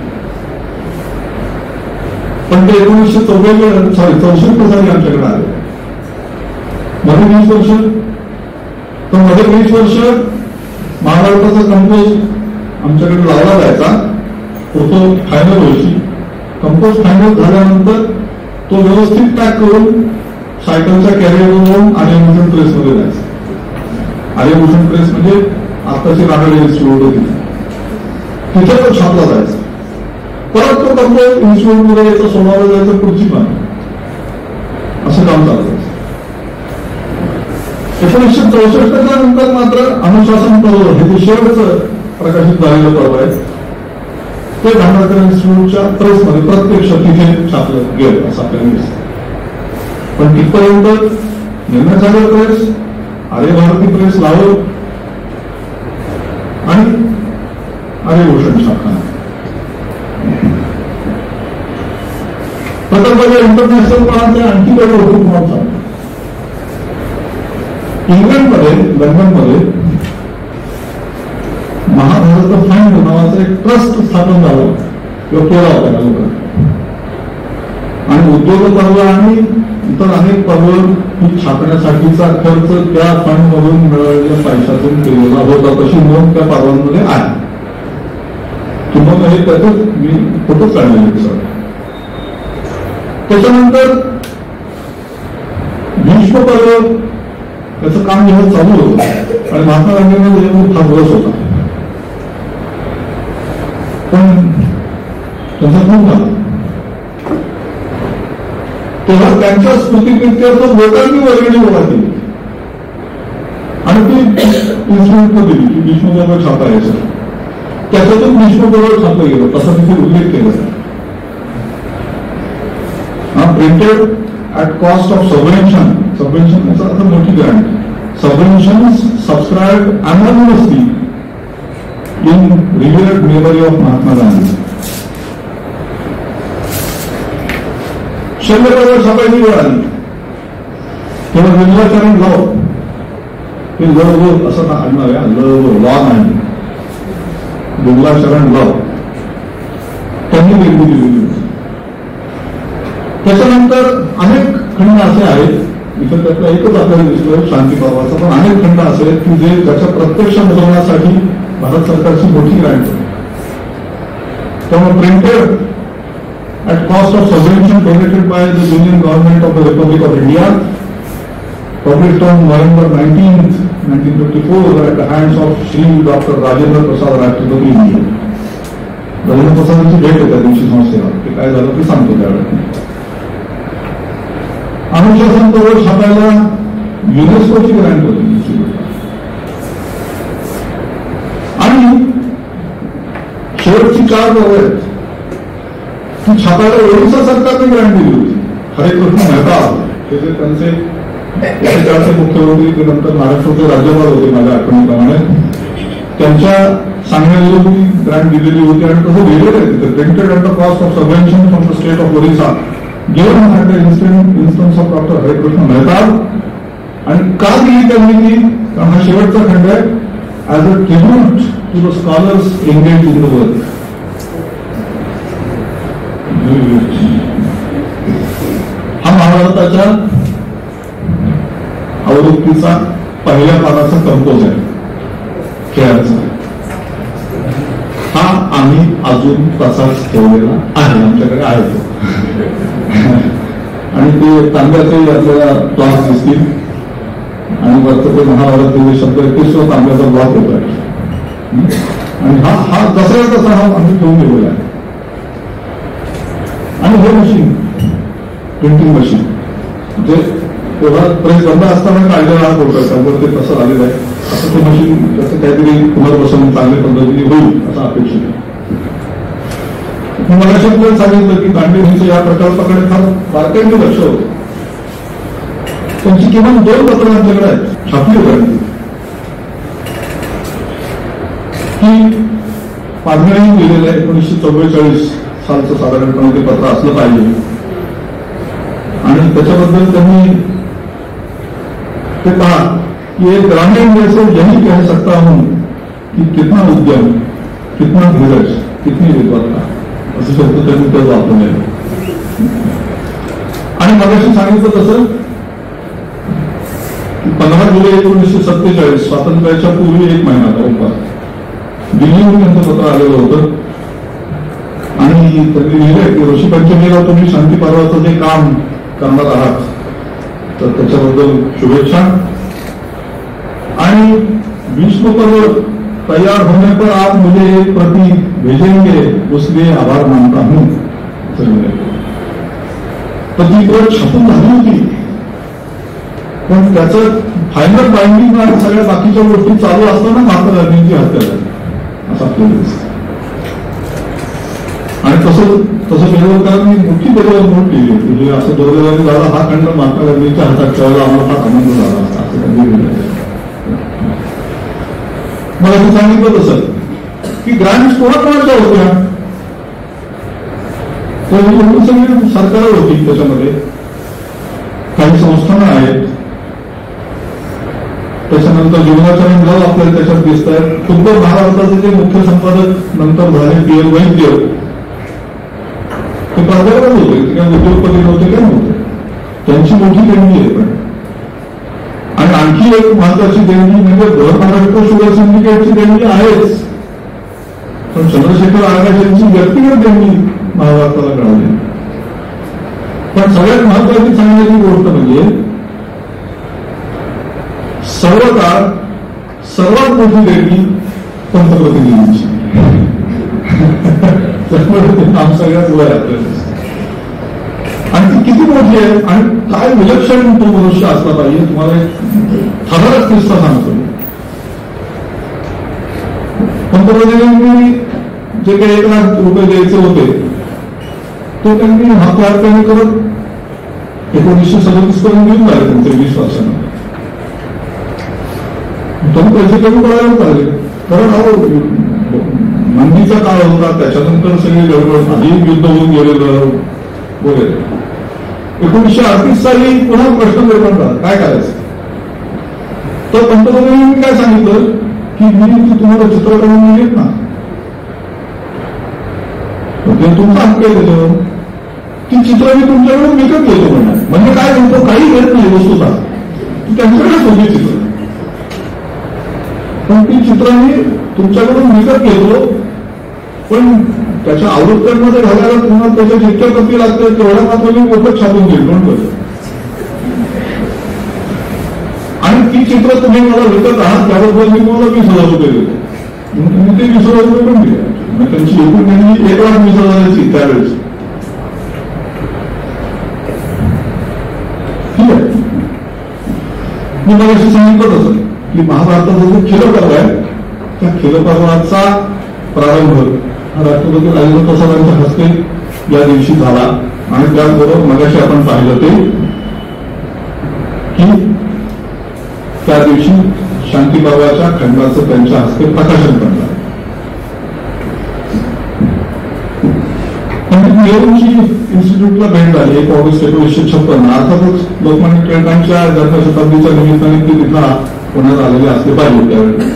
पण ते 1964 साली आमच्याकडे आले. मध्ये 20 वर्ष, तर मध्ये 20 वर्ष महाभारताचा कंपोज आमच्याकडे लावला जायचा. तो फायनल व्हायची. कंपोज फायनल झाल्यानंतर तो व्यवस्थित पॅक करून सायकलच्या कॅरियरवर जाऊन आर्यभूषण प्रेसमध्ये जायचा. आर्यभूषण प्रेस म्हणजे आताची रानडे इन्स्टिट्यूट होती, तिथे तो छापला जायचा. परत तो कंपोज इन्स्टिट्यूटमध्ये यायचा, सोडवला जायचं, पुढची पण असं काम चालतं. 1964च्या नंतर मात्र अनुशासन पर्व हे ते शेवटचं प्रकाशित झालेलं पर्व आहे. ते भांडारकर इन्स्टिट्यूटच्या प्रेसमध्ये प्रत्यक्ष तिथे छापलं गेलं असं आपल्याला दिसतं. पण तिथपर्यंत निर्णय सागर प्रेस, आर्य भारती प्रेस लाहोर आणि आर्यभूषण छापखाना. प्रकल्पाच्या इंटरनॅशनल पणाचे आणखी काही लोक तुम्हाला सांगतो. इंग्लंडमध्ये, लंडनमध्ये महाभारत फंड नावाचं एक ट्रस्ट स्थापन झालं किंवा केला होता त्या लोकांनी. आणि उद्योग पर्व आणि इतर अनेक पर्व ही छापण्यासाठीचा खर्च त्या फंड मधून मिळालेल्या पैशातून केलेला होता. तशी नोंद त्या पर्वांमध्ये आहे. तुम्हाला हे त्यातच मी फोटो काढलेले सर. त्याच्यानंतर भीष्म पर्व त्याचं काम जेव्हा चालू होतं आणि महात्मा गांधींना जेव्हा मोठा दिवस होता, पण त्यांचा खूप झाला. तेव्हा त्यांच्या स्मृतीप्रित्यर्थं लोकांनी वर्गणी गोळा केली आणि ती इन्स्टिट्यूटला दिली की भीष्मपर्व छापायचं. त्याच्यातून भीष्मपर्व छापलं गेलं, तसा तिथे उल्लेख केला. Printed at cost of subvention. Subvention याचा अर्थ मोठी Grant. Subvention सबस्क्राईब्ड anonymously in revered memory of Mahatma Gandhi. शल्यप्रवर छापायची वेळ आली तेव्हा विंध्याचरण लॉ हे लव असं ना आणणार आहे, लॉ नाही, विंध्याचरण लॉ त्यांनी निर्मिती दिलेली होती. त्याच्यानंतर अनेक खंड असे आहेत, इथं त्यातला एकच आपल्याला दिसतोय शांती पर्वाचा, पण अनेक खंड असे आहेत की जे त्याच्या प्रत्यक्ष मुद्रणासाठी भारत सरकारची मोठी ग्रँट होती. त्यामुळे printed at cost of subvention donated by the Union Government of the Republic of India, published on November 19th, 1954 at the hands of Shri Dr. Rajendra Prasad Rashtrapati India. Rajendra प्रसादांची भेट आहे त्या दिवशी संस्थेला, ते काय झालं ते सांगतो त्यावेळेला. अनुशासन पर्व छापायला युनेस्कोची ग्रँट होती आणि शेवटची 4 पर्व आहेत ती छापायला ओडिशा सरकारने ग्रँट दिली होती. हरेकृष्ण मेहता हे जे त्यांचे मुख्यमंत्री ते नंतर महाराष्ट्राचे राज्यपाल होते माझ्या आठवणीप्रमाणे, त्यांच्या सांगण्याविरोधी ग्रँट दिलेली होती आणि तसं लिहिलेलं आहे तिथे, printed at the cost of subvention from the state of Orissa given at the instance of doctor Harekrishna Mehta. आणि का दिली त्यांनी ती, कारण हा शेवटचा खंड आहे, as a tribute to the scholars engage in the work. हा महाभारताच्या आवृत्तीचा पहिल्या पानाचा कंपोज आहे खेळाचा. हा आम्ही अजून तसाच ठेवलेला आहे, आमच्याकडे आहे तो. आणि ते तांब्याचे आपल्याला क्लास दिसतील आणि वरचं ते महाभारत शब्द 31 तांब्याचा ब्लॉक होतो आहे. आणि हा जसा तसा हा आम्ही ठेवून गेलेला आहे. आणि हे मशीन प्रिंटिंग मशीन जे तेव्हा प्रेस बंद असताना काढलेला हा फोटो त्यावर ते तसं आलेलं आहे. असं ते मशीन त्याचं काहीतरी पुनर्वसन चांगल्या पद्धतीने होईल असं अपेक्षित आहे. मला आपल्याला सांगितलं की दांडेजींच्या या प्रकल्पाकडे फार बारकाईने लक्ष होतं. त्यांची किमान 2 पत्र आमच्याकडे आहेत छापली होती की पाडण्याने लिहिलेलं आहे 1944 सालचं साधारणपणे ते पत्र असलं पाहिजे. आणि त्याच्याबद्दल त्यांनी ते पहा कि एक ग्रामीण में से यही कह सकता हूं कि कितना उद्यम, कितना धीरज, कितनी विद्वत्ता असे शब्द त्यांनी ते वापरले. आणि मगाशी सांगितलं तसं 15 जुलै 1947 स्वातंत्र्याच्या पूर्वी 1 महिना जवळपास दिल्लीहून त्यांचं पत्र आलेलं होतं. आणि त्यांनी लिहिलंय की ऋषी पंचमीला तुम्ही शांती पर्वाचं जे काम करणार आहात तर त्याच्याबद्दल शुभेच्छा. आणि विश्व पर्व तैयार होने पर आप मुझे एक प्रति भेजेंगे उसलिए आभार मानता हूं. तर ती प्रत छापून झाली होती पण त्याचं फायनल बाइंडिंग आणि सगळ्या बाकीच्या गोष्टी चालू असताना महात्मा गांधींची हत्या झाली असं आपल्याला दिसतं. आणि तसं बेरोजगारांनी मोठी त्याच्यावर नोट केली होती. म्हणजे असं दुर्दैवाने झाला हा खंड महात्मा गांधींच्या हातात ठेवायला आम्हाला फार आनंद झाला असता असं त्यांनी मला असं सांगितलं तसं की ग्रँट्स कोणाकोणाच्या होत्या तर सगळी सरकार होती. त्याच्यामध्ये काही संस्थानं आहेत. त्याच्यानंतर जीवनाचरण गाव आपल्याला त्याच्यात दिसत आहेत. खुद्द महाभारताचे जे मुख्य संपादक नंतर झाले पी.एल. वैद्य ते प्राध्यापक होते, ते काय उद्योगपती नव्हते, काय नव्हते. त्यांची मोठी देणगी आहे. पण आणि आणखी एक महत्वाची देणगी म्हणजे भर महाराष्ट्र शुगर सिंडिकेटची देणगी आहेच, पण चंद्रशेखर आझाद यांची व्यक्तिगत देणगी महाभारताला मिळाली. पण सगळ्यात महत्वाची सांगण्याची गोष्ट म्हणजे सर्व काळ सर्वात मोठी देणगी पंतप्रतिनिधींची. त्यामुळे ते नाम सगळ्यात वर आपल्याला आणि ती किती मोठी आहे आणि काय विलक्षण तो मनुष्य असला पाहिजे. तुम्हाला एक ठराविक किस्सा सांगतो. पंतप्रधानांनी जे काही 1 लाख रुपये द्यायचे होते ते त्यांनी हातवारपणे करत 1937 पर्यंत घेऊन झाले त्यांचे 20 वर्षांना. त्यांनी पैसे कमी पडायला पाहिजे कारण मंदीचा काळ होता. त्याच्यानंतर सगळी गडबड आधी युद्ध होऊन गेलेलं वगैरे. 1938 साली पुन्हा प्रश्न निर्माण झाला, काय करायचं? तर पंतप्रधानांनी काय सांगितलं की मी तुम्हाला चित्र काढून मिळेल ना, तुमचा हक्क आहे त्याच्यावर, ती चित्र मी तुमच्याकडून विकत घेतो म्हणजे काय म्हणतो, काही घेत नाही वस्तूचा, त्यांच्याकडेच होती चित्र, पण ती चित्र मी तुमच्याकडून विकत घेतो, पण त्याच्या आवृत्त्यांमध्ये घालायला तुम्हाला त्याच्या जितक्या प्रती लागतात तेवढ्या मात्र मी मोफत छापून घेईल म्हणतो. आणि ती चित्र तुम्ही मला विकत आहात त्याबद्दल मी तुम्हाला 20,000 रुपये देतो. तुम्ही ते 20,000 रुपये पण दिले. त्यांची एकूण त्यांनी 1,20,000ची त्यावेळेस. ठीक आहे, मी मला अशी सांगितलं तसं की महाभारताचा जो खिलपर्व आहे त्या खिलपर्वाचा प्रारंभ हा राष्ट्रपती राजेंद्र प्रसादांच्या हस्ते या दिवशी झाला. आणि त्याचबरोबर मगाशी आपण पाहिलं ते की त्या दिवशी शांतीबाबाच्या खंडाचं त्यांच्या हस्ते प्रकाशन करणार. नेहरूंची इन्स्टिट्यूटला भेट झाली 1 ऑगस्ट 1956. अर्थातच लोकमान्य टिळकांच्या जन्मशताब्दीच्या निमित्ताने ते तिथं पुण्यात आलेले असले पाहिजे त्यावेळी.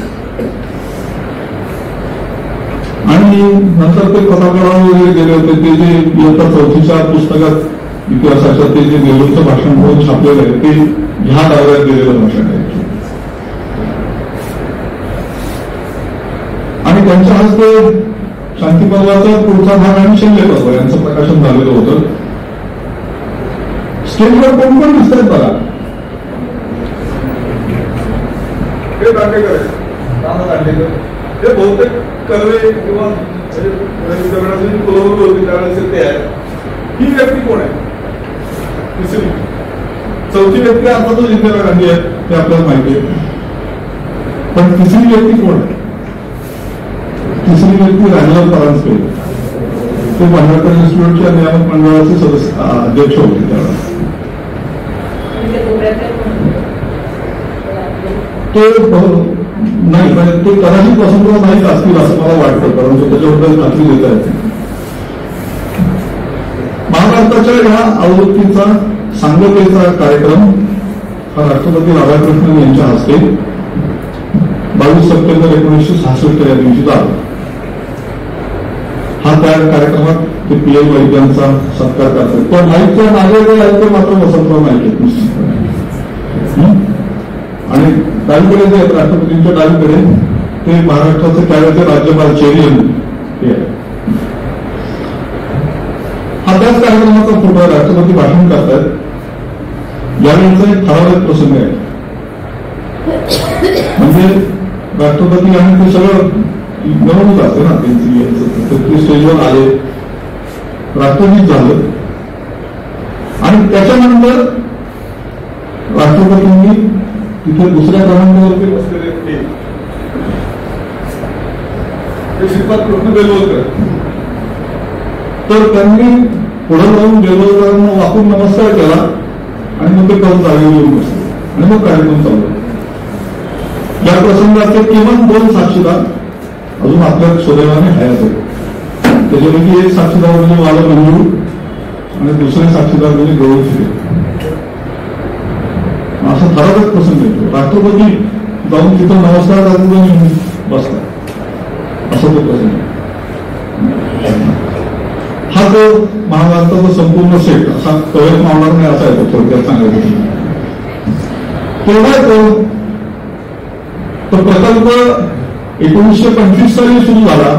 आणि नंतर ते कथाकळा वगैरे गेले होते. ते जे इयत्ता 4थीच्या पुस्तकात इतिहासाच्या ते जे नेहरूंचं भाषण म्हणून छापलेलं आहे ते ह्या दाव्यात गेलेलं भाषण आहे. आणि त्यांच्या हस्ते शांतीपर्वाचा पुढचा भाग आणि शल्यपर्व यांचं प्रकाशन झालेलं होतं. स्टेजवर कोण कोण दिसतात बघा, हे दांडेकर, राणा दांडेकर, हे बहुतेक कर्वे किंवा दगडाची कुलगुरू होती त्यावेळेस ते आहे. ही व्यक्ती कोण आहे? तिसरी. चौथी व्यक्ती अर्थातच इंदिरा गांधी आहे, ते आपल्याला माहिती आहे. पण तिसरी व्यक्ती कोण आहे? तिसरी व्यक्ती राजलाल परांजपे. ते भांडारकर इन्स्टिट्यूटच्या नियामक मंडळाचे सदस्य अध्यक्ष होते त्यावेळेस. ते नाही म्हणजे ते कदाचित वसंतराव नाईक असतील असं मला वाटतं, परंतु त्याच्याबद्दल खात्री देता येते. महाभारताच्या ह्या आवृत्तीचा सांगतेचा कार्यक्रम हा राष्ट्रपती राधाकृष्णन यांच्या हस्ते 22 सप्टेंबर 1966 या दिवशी झाला. हा त्या कार्यक्रमात ते पी.एल. वैद्यांचा सत्कार करतात. पण नाईकच्या मागे जे आहेत ते मात्र वसंतराव नाईक आहेत निश्चितपणे. आणि डावीकडे जे आहेत राष्ट्रपतींच्या डावीकडे ते महाराष्ट्राचे त्यावेळेचे राज्यपाल चेरियन हे आहे. हा त्याच कार्यक्रमाचा फोटो आहे. राष्ट्रपती भाषण करतात. यावेळेचा एक ठराविक प्रसंग आहे. म्हणजे राष्ट्रपती आणि ते सगळं निवडणूक असते ना त्यांची, ते स्टेजवर आले, राष्ट्रगीत झालं आणि त्याच्यानंतर राष्ट्रपतींनी तिथे दुसऱ्या क्रमांकावरती बसलेले ते श्रीपाद कृष्ण बेलवलकर, तर त्यांनी पुढे जाऊन बेलवलकरांना वाकून नमस्कार केला आणि मग ते करून जागे येऊन बसले आणि मग कार्यक्रम चालू. या प्रसंगाचे किमान 2 साक्षीदार अजून आपल्या सुदैवाने हयात आहेत. त्याच्यापैकी एक साक्षीदार म्हणजे वाला मंजूर आणि दुसरे साक्षीदार म्हणजे गौरव शिरे. असा ठराविक प्रसंग येतो. राष्ट्रपती जाऊन तिथं नमस्कार करून बसतात, असं तो प्रसंग. हा तो महाभारताचा संपूर्ण सेट असा कळत मावणार नाही असा येतो थोडक्यात सांगायचं. तेव्हा तो प्रकल्प 1925 साली सुरू झाला,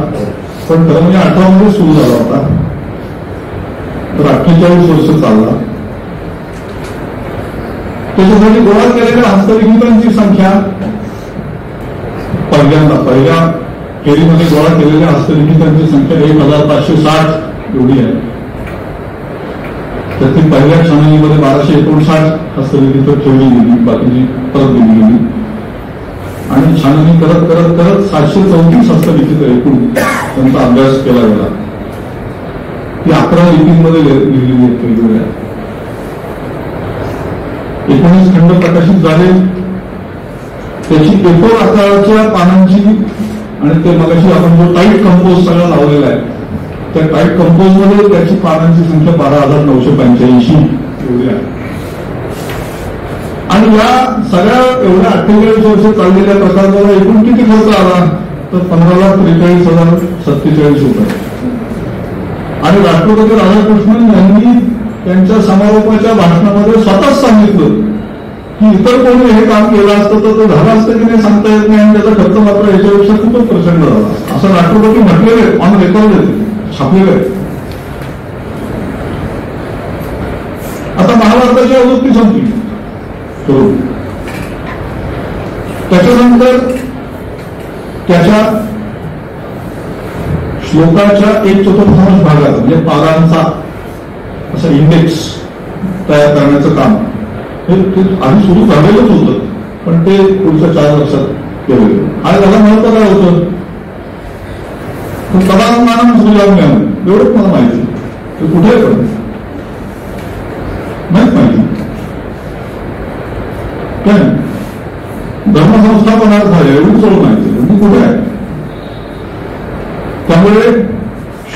पण खरं म्हणजे 18 मध्ये सुरू झाला होता. तर 48 वर्ष चालला. त्याच्यासाठी गोळा केलेल्या हस्तलिखितांची संख्या पहिल्या फेरीमध्ये गोळा केलेल्या हस्तलिखितांची संख्या 1560 एवढी आहे. तर ती पहिल्या छाननीमध्ये 1259 हस्तलिखित ठेवली गेली, बाकीची परत दिली गेली. आणि छाननी करत करत करत 734 हस्तलिखित एकूण त्यांचा अभ्यास केला गेला. ती 11 लिपींमध्ये लिहिलेली आहेत वेगवेगळ्या. 19 खंड प्रकाशित झाले. त्याची पेपर आकाराच्या पानांची आणि ते मगाशी आपण जो टाईट कंपोज सगळा लावलेला आहे त्या टाईट कंपोज मध्ये त्याची पानांची संख्या 12,985 एवढी आहे. आणि या सगळ्या एवढ्या 48 वर्ष चाललेल्या प्रकल्पाला एकूण किती खर्च आला तर 15,43,047 रुपये. आणि राष्ट्रपती राधाकृष्णन यांनी त्यांच्या समारोपाच्या भाषणामध्ये स्वतःच सांगितलं की इतर कोणी हे काम केलं असतं तर ते झालं असतं की नाही सांगता येत नाही, आणि त्याचा खर्च मात्र याच्यापेक्षा खूपच प्रचंड झाला असं राष्ट्रपती म्हटलेले ऑन रेकॉर्ड छापलेले आहे. आता महाभारताची आवृत्ती संपली. त्याच्यानंतर त्याच्या श्लोकाच्या 1/4 भागात म्हणजे पादांचा असं इंडेक्स तयार करण्याचं काम हे आधी सुरू झालेलंच होतं, पण ते पुढच्या 4 वर्षात केलं. आणि त्याला महत्व काय होतं तदात्मानं सूर्याज्ञान एवढंच मला माहिती. ते कुठे आहे माहिती काय धर्मसंस्थापनात झाले एवढी सोड माहिती म्हणजे कुठे आहे. त्यामुळे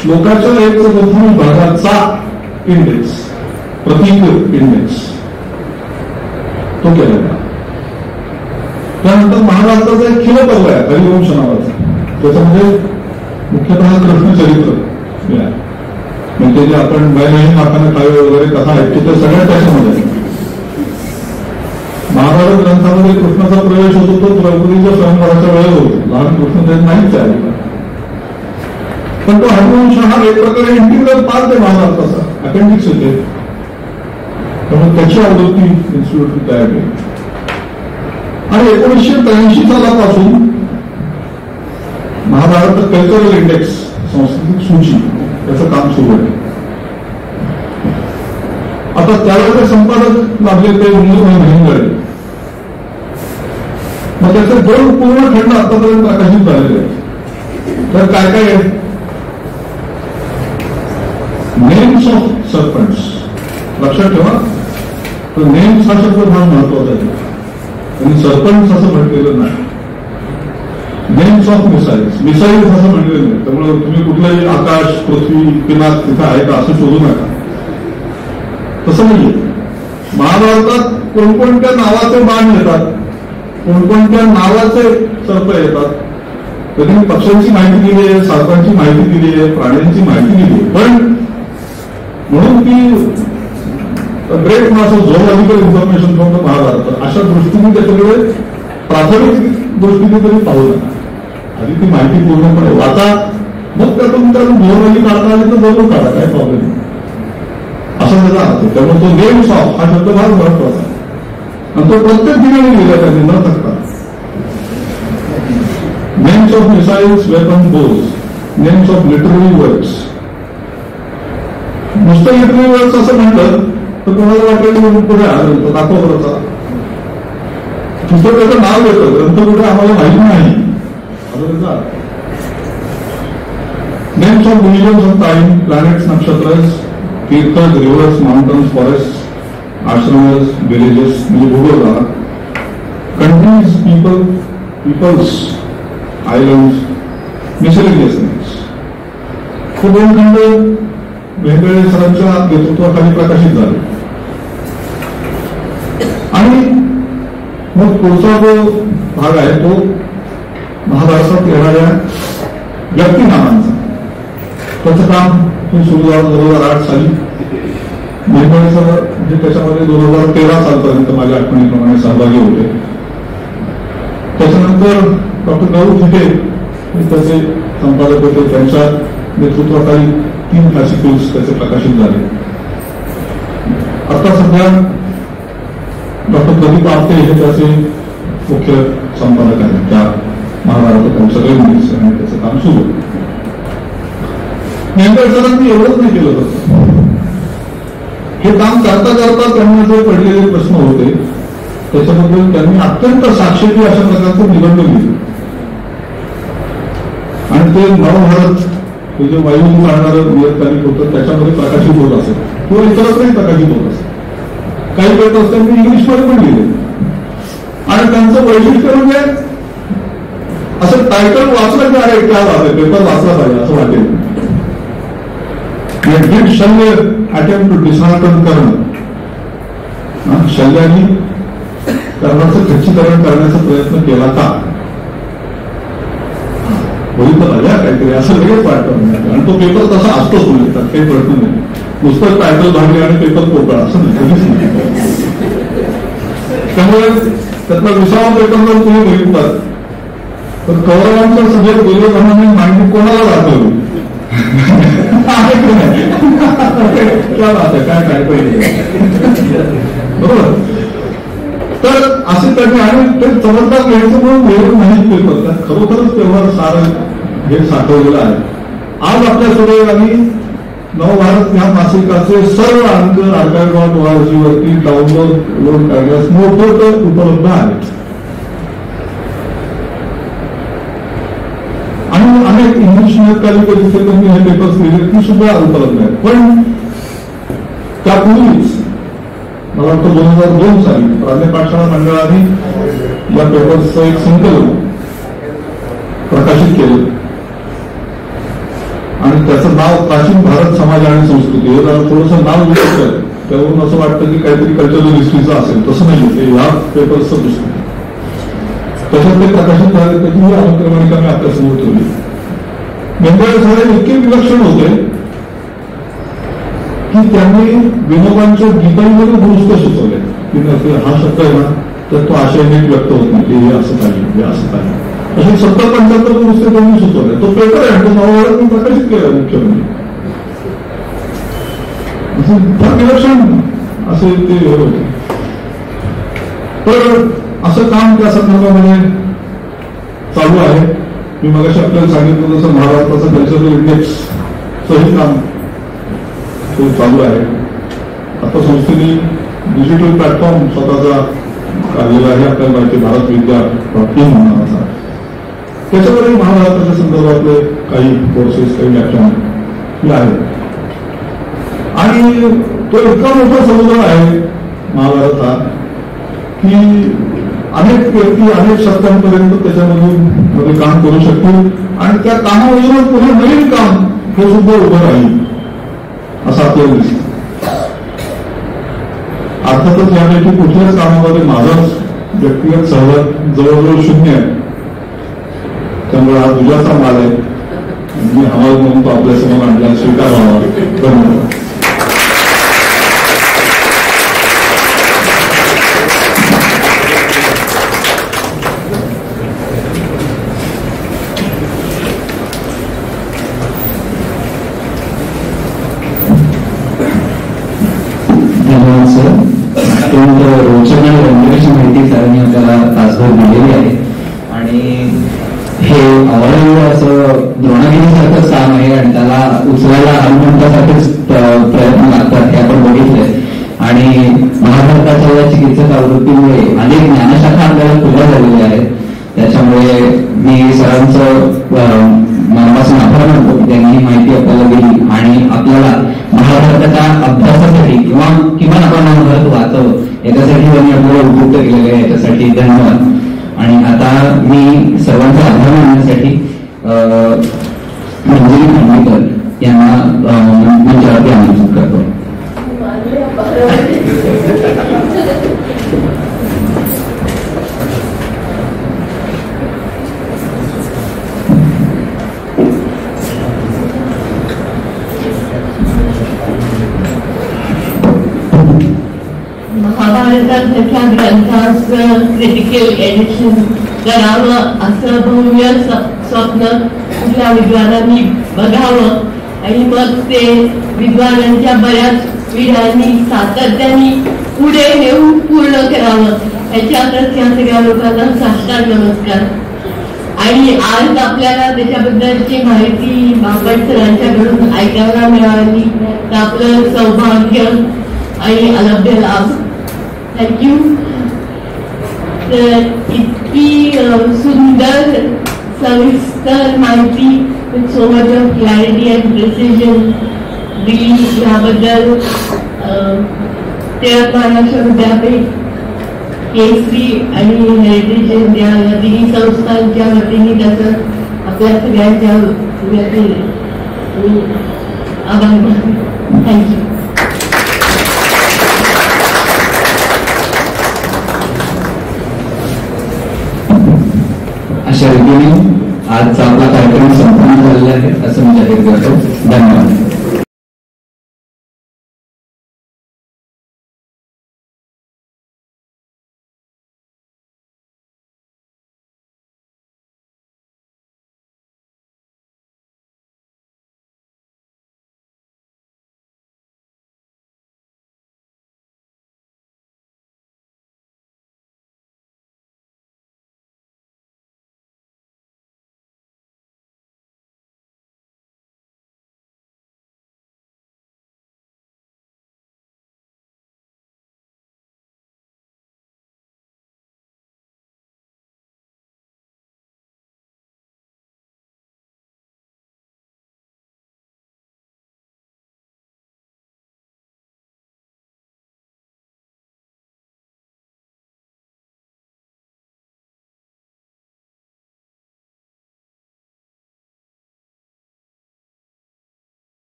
श्लोकाच्या 1/4 भागाचा इंडेक्स प्रतीक इंडेक्स तो केला. त्यानंतर महाभारताचा एक खिलपर्व आहे हरिवंश नावाचा, त्याच्यामध्ये मुख्यतः कृष्णचरित्र म्हणजे जे आपण बैलाही माताने खावे वगैरे कथा ऐकतो ते सगळ्यात त्याच्यामध्ये. महाभारत ग्रंथामध्ये कृष्णाचा प्रवेश होतो तो द्रौपदीच्या स्वयंवराच्या वेळेस होतो. लहान कृष्ण ते नाहीच आहे, पण तो हरिवंश हा एक प्रकारे इंटिग्रल पार्ट आहे महाभारताचा, अपेंडिक्स होते. त्यामुळे त्याची आवृत्ती इन्स्टिट्यूट तयार केली. आणि 1983 सालापासून महाभारत कल्चरल इंडेक्स सांस्कृतिक सूची त्याचं काम सुरू आहे. आता त्याला जे संपादक लागले ते हिंगळे. मग त्याचे 2 पूर्ण खंड आतापर्यंत प्रकाशित झालेले आहेत. तर काय काय आहे नेम्स ऑफ सर्पंट्स लक्षात ठेवा. तर नेम्स हा शब्द फार महत्वाचा आहे आणि सर्पंट्स असं म्हटलेलं नाही. नेम्स ऑफ मिसाईल्स असं म्हटलेलं नाही. त्यामुळे तुम्ही कुठलंही आकाश पृथ्वी पिनाक तिथं आहे का असं शोधू नका. तसं नाहीये. महाभारतात कोणकोणत्या नावाचे बाण येतात, कोणकोणत्या नावाचे सर्प येतात. त्यांनी पक्ष्यांची माहिती दिली आहे, सर्पांची माहिती दिली आहे, प्राण्यांची माहिती दिली आहे. पण म्हणून ती great mass zoological information from the Mahabharata अशा दृष्टीने त्याच्याकडे प्राथमिक दृष्टीने तरी पाहू नका. आधी ती माहिती पूर्णपणे वाचा, मग त्यातून झोलॉजी काढता आली तर जरूर काढा, काय प्रॉब्लेम नाही असं त्याचा अर्थ. त्यामुळे तो नेम्स ऑफ हा शब्द फार महत्वाचा आहे आणि तो प्रत्येक ठिकाणी लिहिला त्यांनी न थकता. Names of missiles weapon Bhoj, names of literary words. नुसतं लिटररी वर्ड्स असं म्हणतात तर कोणाला वाटेल पुढे ग्रंथ दाखव ग्रंथ नुसतं त्याचं नाव येतं, ग्रंथ कुठे आम्हाला माहिती नाही असं त्याचा. Names of divisions of time, planets, nakshatras, tirthas, rivers, mountains, forest, ashrams, villages म्हणजे भूगोल झाला. Countries, peoples, islands, miscellaneous names. हे 2 खंड वेगवेगळ्या सरांच्या नेतृत्वाखाली प्रकाशित झाले. आणि मग पुढचा जो भाग आहे तो महाभारतात येणाऱ्या व्यक्तिनामांचा. त्याचं काम सुरू झालं 2008 साली. मेंबरचं म्हणजे त्याच्यामध्ये 2013 सालपर्यंत माझ्या आठवणीप्रमाणे सहभागी होते. त्याच्यानंतर डॉक्टर गौरव थिटे त्याचे संपादक होते. त्यांच्या नेतृत्वाखाली 3 फॅसिकल्स त्याचे प्रकाशित झाले. आता सध्या डॉक्टर प्रदीप आपटे हे त्याचे मुख्य संपादक आहेत. त्या महाभारतातील सगळे मुलीस आणि त्याचं काम सुरू. नेमक्या सरांनी एवढंच नाही केलं होतं. हे काम करता करता त्यांना जे पडलेले प्रश्न होते त्याच्याबद्दल त्यांनी अत्यंत साक्षेपी अशा प्रकारचं निबंध लिहिले. आणि ते नवभारत हे जे वायून काढणारं नियतकालिक होतं त्याच्यामध्ये प्रकाशित होत असेल किंवा इतरत्रही प्रकाशित होत असेल. काही पेपर्स त्यांनी इंग्लिशमध्ये पण लिहिले. आणि त्यांचं वैशिष्ट्य म्हणजे असं टायटल वाचलं की अरे क्या बात आहे, पेपर वाचला पाहिजे असं वाटेल. डिड शल्य अटेम्प्ट टू डिसहार्टन करणं शल्यांनी कर्णाचं खच्चीकरण करण्याचा प्रयत्न केला का? होईल तर भल्या काहीतरी असं लगेच वाटतं. आणि तो पेपर तसा असतोच म्हणजे त्यात काही प्रश्न नाही. नुसतं टायटल भांडले आणि पेपर पोकळा असं नाही, कधीच नाही. त्यामुळे त्यातला 20वा पेपर जर तुम्ही बघितलात तर कौरवांचं सगळे दुर्योधनाने मांडणी कोणाला दाखवली? काय काय पाहिजे बरोबर. तर असे त्यांनी आणि ते चमत्कार घ्यायचं म्हणून वेळ नाही पेपर त्यात खरोखरच तेव्हा सारं हे साठवलेलं आहे. आज आपल्याकडे आणि नवभारत या मासिकाचे सर्व अंक archive.org वरती डाउनलोड करण्यास मोफत उपलब्ध आहेत. आणि अनेक इंग्लिश नियतकालिका जिथे त्यांनी हे पेपर्स लिहिले ती सुद्धा उपलब्ध आहेत. पण त्यापूर्वीच मला वाटतं 2002 साली प्राज्ञ पाठशाळा मंडळाने या पेपर्सचं एक संकलन प्रकाशित केलं आणि त्याचं नाव प्राचीन भारत समाज आणि संस्कृती. हे जरा थोडंसं नाव विचारत आहे त्यावरून असं वाटतं की काहीतरी कल्चरल हिस्ट्रीचं असेल, तसं नाही. ते ह्या पेपर्सचं पुस्तक त्याच्यात ते प्रकाशित झाले. त्याची ही अनुक्रमणिका मी आपल्यासमोर ठेवली. बेंगाळे साहेब इतके विलक्षण होते की त्यांनी विनोबांच्या गीतांमध्ये दुरुस्त सुचवले की हा शब्द आहे ना तर तो आशय नीट व्यक्त होत नाही, हे असं पाहिजे, हे असं पाहिजे. असे 70-75 दुरुस्ते त्यांनी सुचवले. तो पेपर आहे तो नववारात मी प्रकाशित केला मुख्यमंत्री. फार विलक्षण असे ते होते. तर असं काम त्या संदर्भामध्ये चालू आहे. मी मगाशी आपल्याला सांगितलं तसं महाराष्ट्राचं कल्चरल इंडेक्सचंही काम चालू आहे. आता संस्थेने डिजिटल प्लॅटफॉर्म स्वतःचा काढलेला आहे. आपल्याला माहिती भारत विद्या नावाचा. त्याच्यावरही महाभारताच्या संदर्भातले काही कोर्सेस काही व्याख्यान हे आहेत. आणि तो इतका मोठा समुद्र आहे महाभारत हा की अनेक व्यक्ती अनेक शब्दांपर्यंत त्याच्यामधून काम करू शकतील आणि त्या कामावरून पुन्हा नवीन काम हे सुद्धा उभं राहील असं आपल्याला दिसतं. अर्थातच यापैकी कुठल्याच कामामध्ये माझाच व्यक्तिगत सहभाग जवळजवळ 0 आहे. त्यामुळे हा तुझ्याचा माल आहे. मी हवाल म्हणून तो आपल्यासमोर आणला स्वीकारावा. धन्यवाद. रोचक आणि रंजकाची माहिती सरांनी आपल्याला तासभर दिलेली आहे. आणि हे अवलंब असं द्रोणागिरीसारखंच काम आहे आणि त्याला उचलायला हनुमंतासारखेच प्रयत्न लागतात हे आपण बघितलंय. आणि महाभारताच्या या चिकित्सक आवृत्तीमुळे अनेक ज्ञानशाखा आपल्याला खुल्या झालेल्या आहेत. त्याच्यामुळे मी सरांचं मनापासून आभार मानतो की त्यांनी ही माहिती आपल्याला दिली आणि आपल्याला महाभारताच्या अभ्यासासाठी किंवा किमान आपण महाभारत वाचावं याच्यासाठी त्यांनी आपल्याला उपयुक्त केलेलं आहे. याच्यासाठी धन्यवाद. आणि आता मी सर्वांचा आभार मानण्यासाठी मंजिरी खांडेकर यांना मंचावरती आमंत्रित करतो. महाभारतासारख्या ग्रंथाचं क्रिटिकल एडिशन करावं असं भव्य स्वप्न कुठल्या विद्वानांनी बघावं आणि मग ते विद्वानांच्या बऱ्याच पिढ्यांनी सातत्याने पुढे नेऊन पूर्ण करावं. याच्यातच या सगळ्या लोकांना साष्टांग नमस्कार. आणि आज आपल्याला त्याच्याबद्दलची माहिती बापट सरांच्याकडून ऐकायला मिळाली तर आपलं सौभाग्य आणि अलभ्य लाभ. थँक्यू. तर इतकी सुंदर सविस्तर माहिती with so much of clarity and precision दिली याबद्दल टिळक महाराष्ट्र विद्यापीठ, केसरी आणि हेरिटेज इंडिया या तिन्ही संस्थांच्या वतीने त्याचं आपल्या सगळ्यांच्या वतीने मी आभार मानते. थँक्यू. आजचा आपला कार्यक्रम संपन्न झालेला आहे असं मी जाहीर करतो. धन्यवाद.